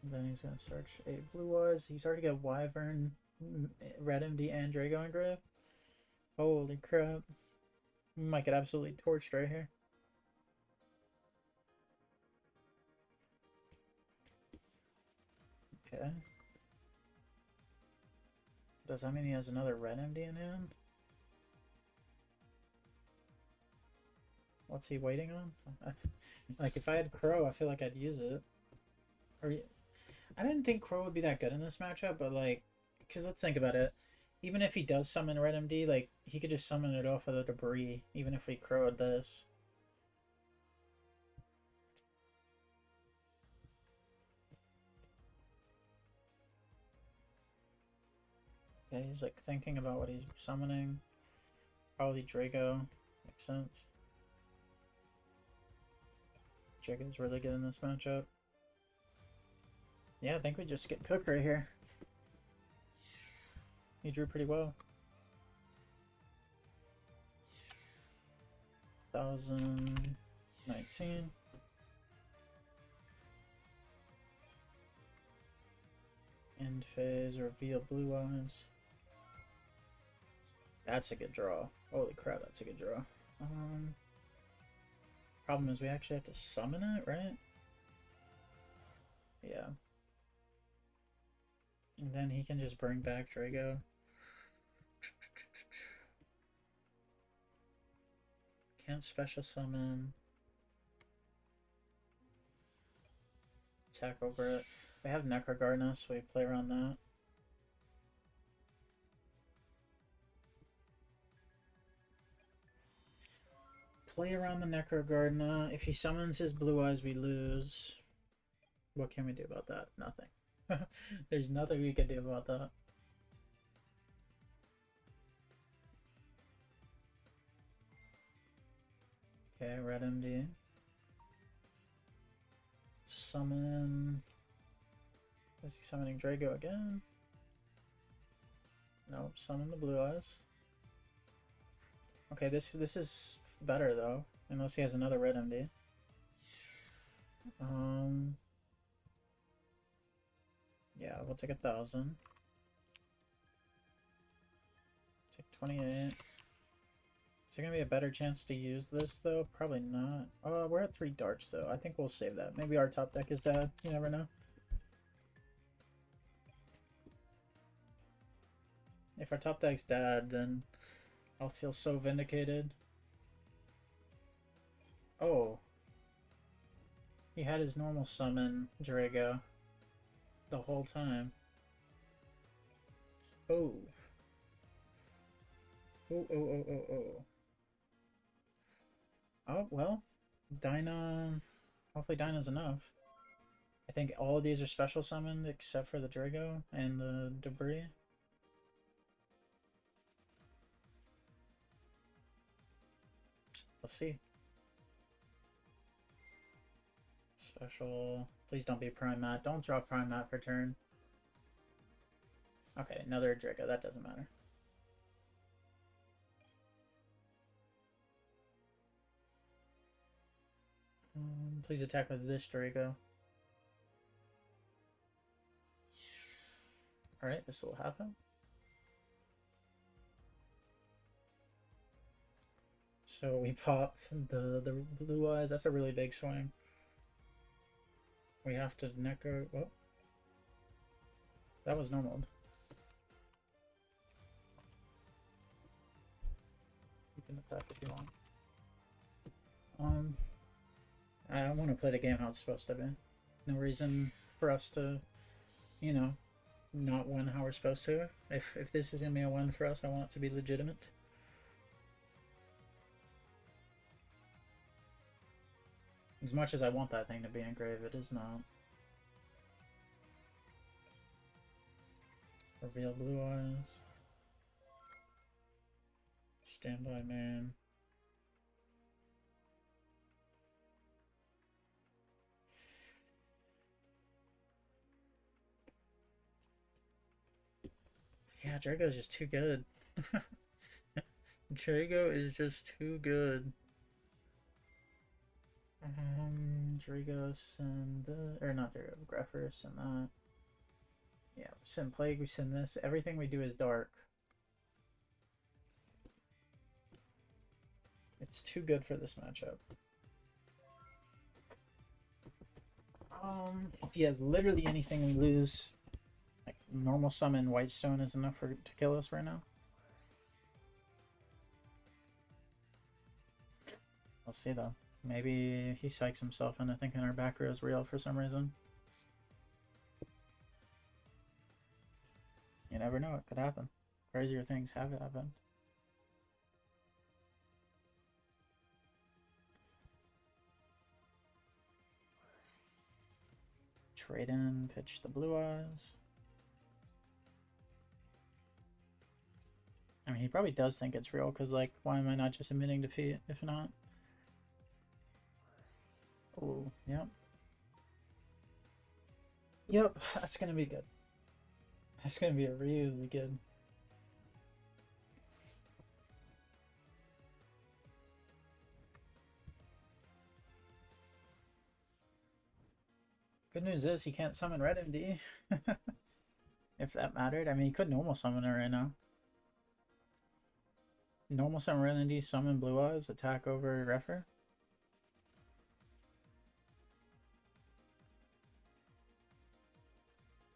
And then he's gonna search a Blue Eyes. He's already got Wyvern, Red MD, and Drago engrave. Holy crap. We might get absolutely torched right here. Okay. Does that mean he has another Red MD in hand? What's he waiting on? Like, if I had Crow, I feel like I'd use it. Or, I didn't think Crow would be that good in this matchup, but, like, because let's think about it. Even if he does summon Red MD, like, he could just summon it off of the debris, even if we Crowed this. Okay, he's, like, thinking about what he's summoning. Probably Draco. Makes sense. Dragon's really good in this matchup. Yeah, I think we just get cooked right here. He drew pretty well. 1019. End phase, reveal blue eyes. That's a good draw. Holy crap, that's a good draw. Problem is we actually have to summon it, right? Yeah. And then he can just bring back Drago. Can't special summon. Attack over it. We have Necroguard now, so we play around that. Play around the Necroguard now. If he summons his blue eyes, we lose. What can we do about that? Nothing. There's nothing we can do about that. Okay, red MD. Summon. Is he summoning Drago again? Nope, summon the blue eyes. Okay, this is better though, unless he has another red MD. Yeah, we'll take 1,000. Take 28. Is there gonna be a better chance to use this though? Probably not. Oh, we're at 3 darts though. I think we'll save that. Maybe our top deck is dead. You never know. If our top deck's dead, then I'll feel so vindicated. Oh. He had his normal summon, Drago, the whole time. Oh. Oh. Oh, well. Dyna... Hopefully Dyna's enough. I think all of these are special summoned except for the Drago and the debris. Let's see. Special. Please don't be Prime Mat. Don't drop Prime Mat for turn. Okay, another Drago. That doesn't matter. Please attack with this Drago. Alright, this will happen. So we pop the blue eyes. That's a really big swing. We have to Necro. Well, that was normal. You can attack if you want. I want to play the game how it's supposed to be. No reason for us to, you know, not win how we're supposed to. If this is gonna be a win for us, I want it to be legitimate. As much as I want that thing to be engraved, it is not. Reveal blue eyes. Standby man. Yeah, Drago's just too good. Drago is just too good. Drago send the, or not Drago, Grepher send that. Yeah, we send Plague, we send this. Everything we do is dark. It's too good for this matchup. If he has literally anything we lose, like normal summon Whitestone is enough to kill us right now. We'll see though. Maybe he psychs himself into thinking our back row is real for some reason. You never know, it could happen. Crazier things have happened. Trade in, pitch the blue eyes. I mean, he probably does think it's real, because, like, why am I not just admitting defeat if not? Oh, yep. Yep, that's gonna be good. That's gonna be a really good. Good news is he can't summon Red MD. If that mattered. I mean, he could normal summon her right now. Normal summon Red MD, summon Blue Eyes, attack over Refer.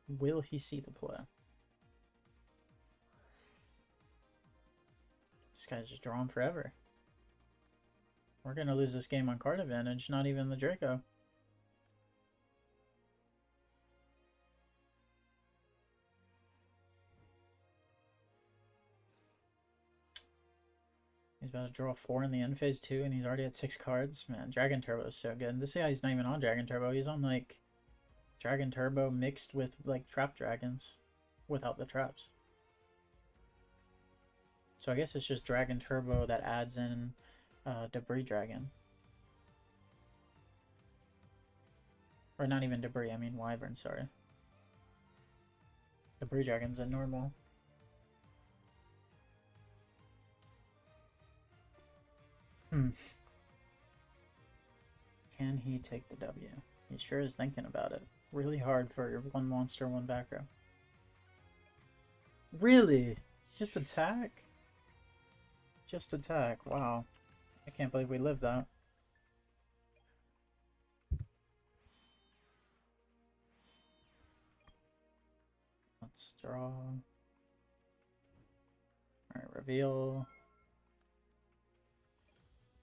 Will he see the play? This guy's just drawing forever. We're gonna lose this game on card advantage, not even the Draco. He's about to draw 4 in the end phase 2, and he's already at 6 cards. Man, Dragon Turbo is so good. This guy's not even on Dragon Turbo. He's on, like, Dragon Turbo mixed with, like, Trap Dragons without the traps. So I guess it's just Dragon Turbo that adds in Debris Dragon. Or not even Debris, I mean Wyvern, sorry. Debris Dragon's in normal. Can he take the W? He sure is thinking about it. Really hard for one monster, one back row. Really? Just attack? Just attack. Wow. I can't believe we lived that. Let's draw. Alright, reveal.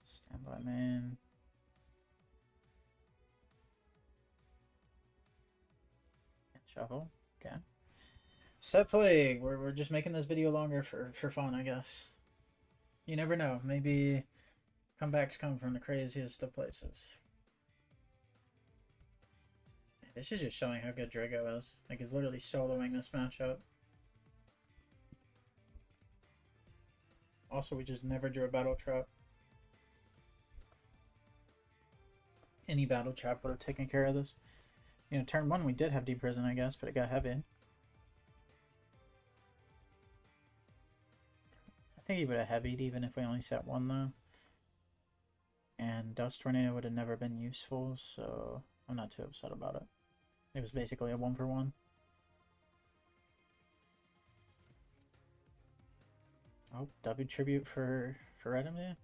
Standby main. Shuffle. Okay. Set play. We're just making this video longer for fun, I guess. You never know. Maybe comebacks come from the craziest of places. This is just showing how good Drago is. Like, he's literally soloing this matchup. Also, we just never drew a battle trap. Any battle trap would have taken care of this. You know, turn 1 we did have Deep Prison, I guess, but it got heavy. I think he would have heavied even if we only set 1, though. And Dust Tornado would have never been useful, so I'm not too upset about it. It was basically a 1-for-1. Oh, W Tribute for Red MD?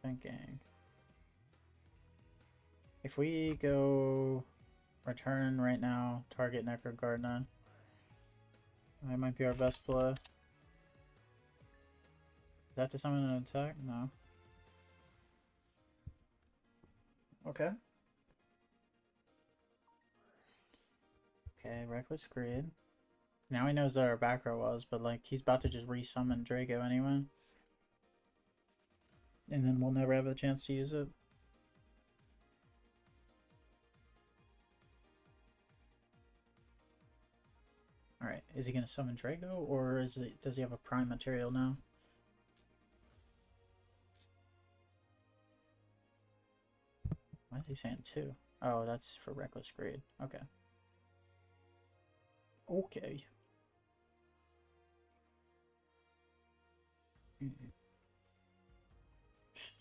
Thinking. If we go return right now, target Necro Gardener, that might be our best play. Is that to summon an attack? No. Okay. Okay, Reckless Greed. Now he knows that our back row was, but like he's about to just resummon Drago anyway. And then we'll never have a chance to use it. Alright, is he going to summon Drago, or does he have a prime material now? Why is he saying 2? Oh, that's for Reckless Greed. Okay. Okay.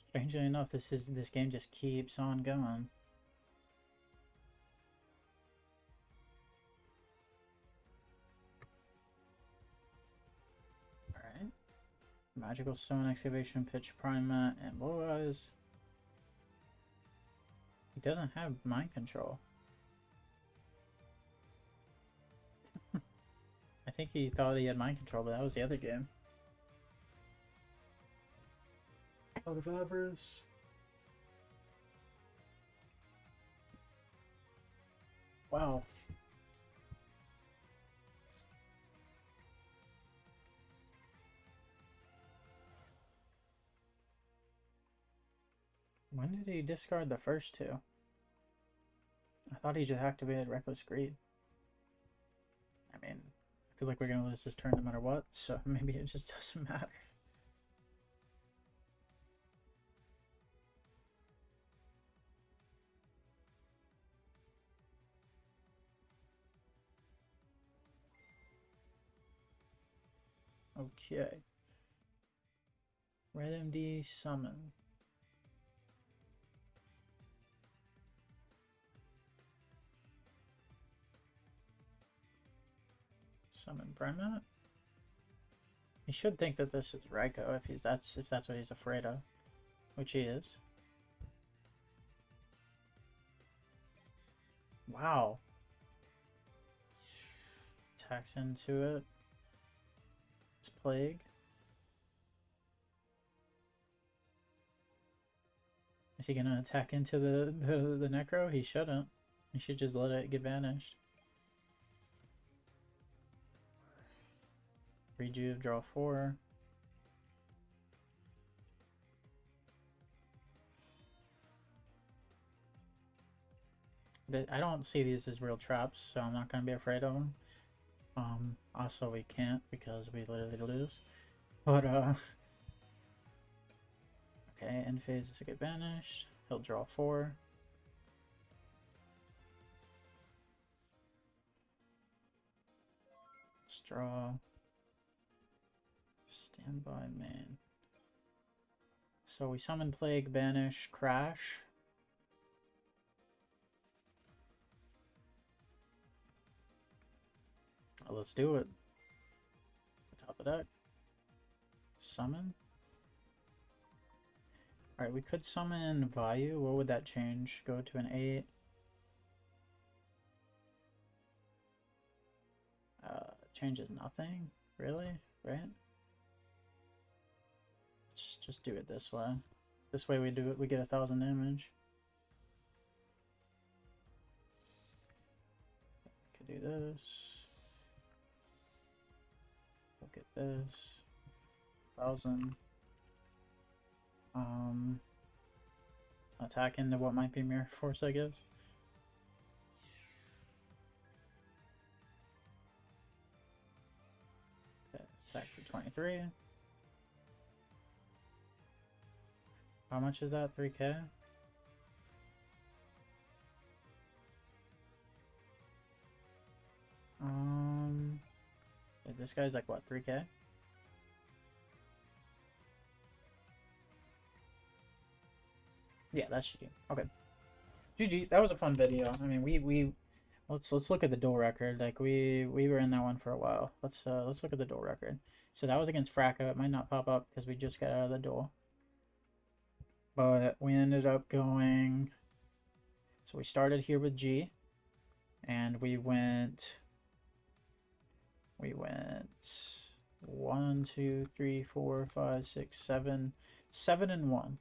Strangely enough, this game just keeps on going. Alright. Magical Stone Excavation, Pitch Prime Mat, and Blue Eyes. He doesn't have mind control. I think he thought he had mind control, but that was the other game. Out of avarice. Wow. When did he discard the first 2? I thought he just activated Reckless Greed. I mean, feel like we're gonna lose this turn no matter what, so maybe it just doesn't matter. Okay. Red MD summon. Summon Bremont. He should think that this is Raiko if that's what he's afraid of, which he is. Wow. Attacks into it. It's Plague. Is he gonna attack into the Necro? He shouldn't. He should just let it get banished. Rejuve, draw 4. I don't see these as real traps, so I'm not gonna be afraid of them. Also we can't because we literally lose. But okay, end phase is to get banished. He'll draw 4. Let's draw. Standby main. So we summon Plague, banish, crash. Let's do it. Top of deck. Summon. Alright, we could summon Vayu. What would that change? Go to an 8. Changes nothing? Really? Right? Let's just do it this way. This way we do it, we get 1,000 damage. Could do this. Look at this. 1,000. Attack into what might be Mirror Force, I guess. Okay, attack for 23. How much is that? 3k? This guy's like what, 3k? Yeah, that's GG. Okay. GG. That was a fun video. I mean, let's look at the duel record. Like we were in that one for a while. Let's look at the duel record. So that was against Fracco. It might not pop up because we just got out of the duel. But we ended up going. So we started here with G, and we went 1, 2, 3, 4, 5, 6, 7, 7-1.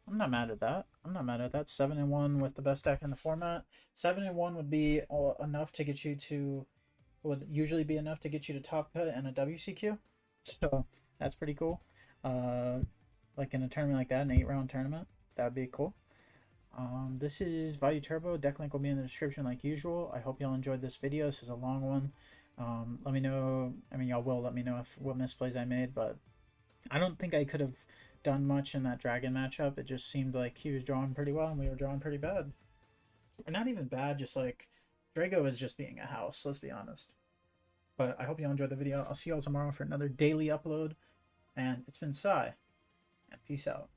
I'm not mad at that. 7-1 with the best deck in the format. 7-1 would be enough to get you to, would usually be enough to get you to top cut and a WCQ. So that's pretty cool. Like in a tournament like that, an 8-round tournament, that'd be cool. This is Vayu Turbo. Deck link will be in the description like usual. I hope y'all enjoyed this video. This is a long one. Let me know. I mean, y'all will let me know what misplays I made, but I don't think I could have done much in that dragon matchup. It just seemed like he was drawing pretty well and we were drawing pretty bad. Or not even bad, just like Drago is just being a house, let's be honest. But I hope y'all enjoyed the video. I'll see y'all tomorrow for another daily upload. And it's been Sai, and peace out.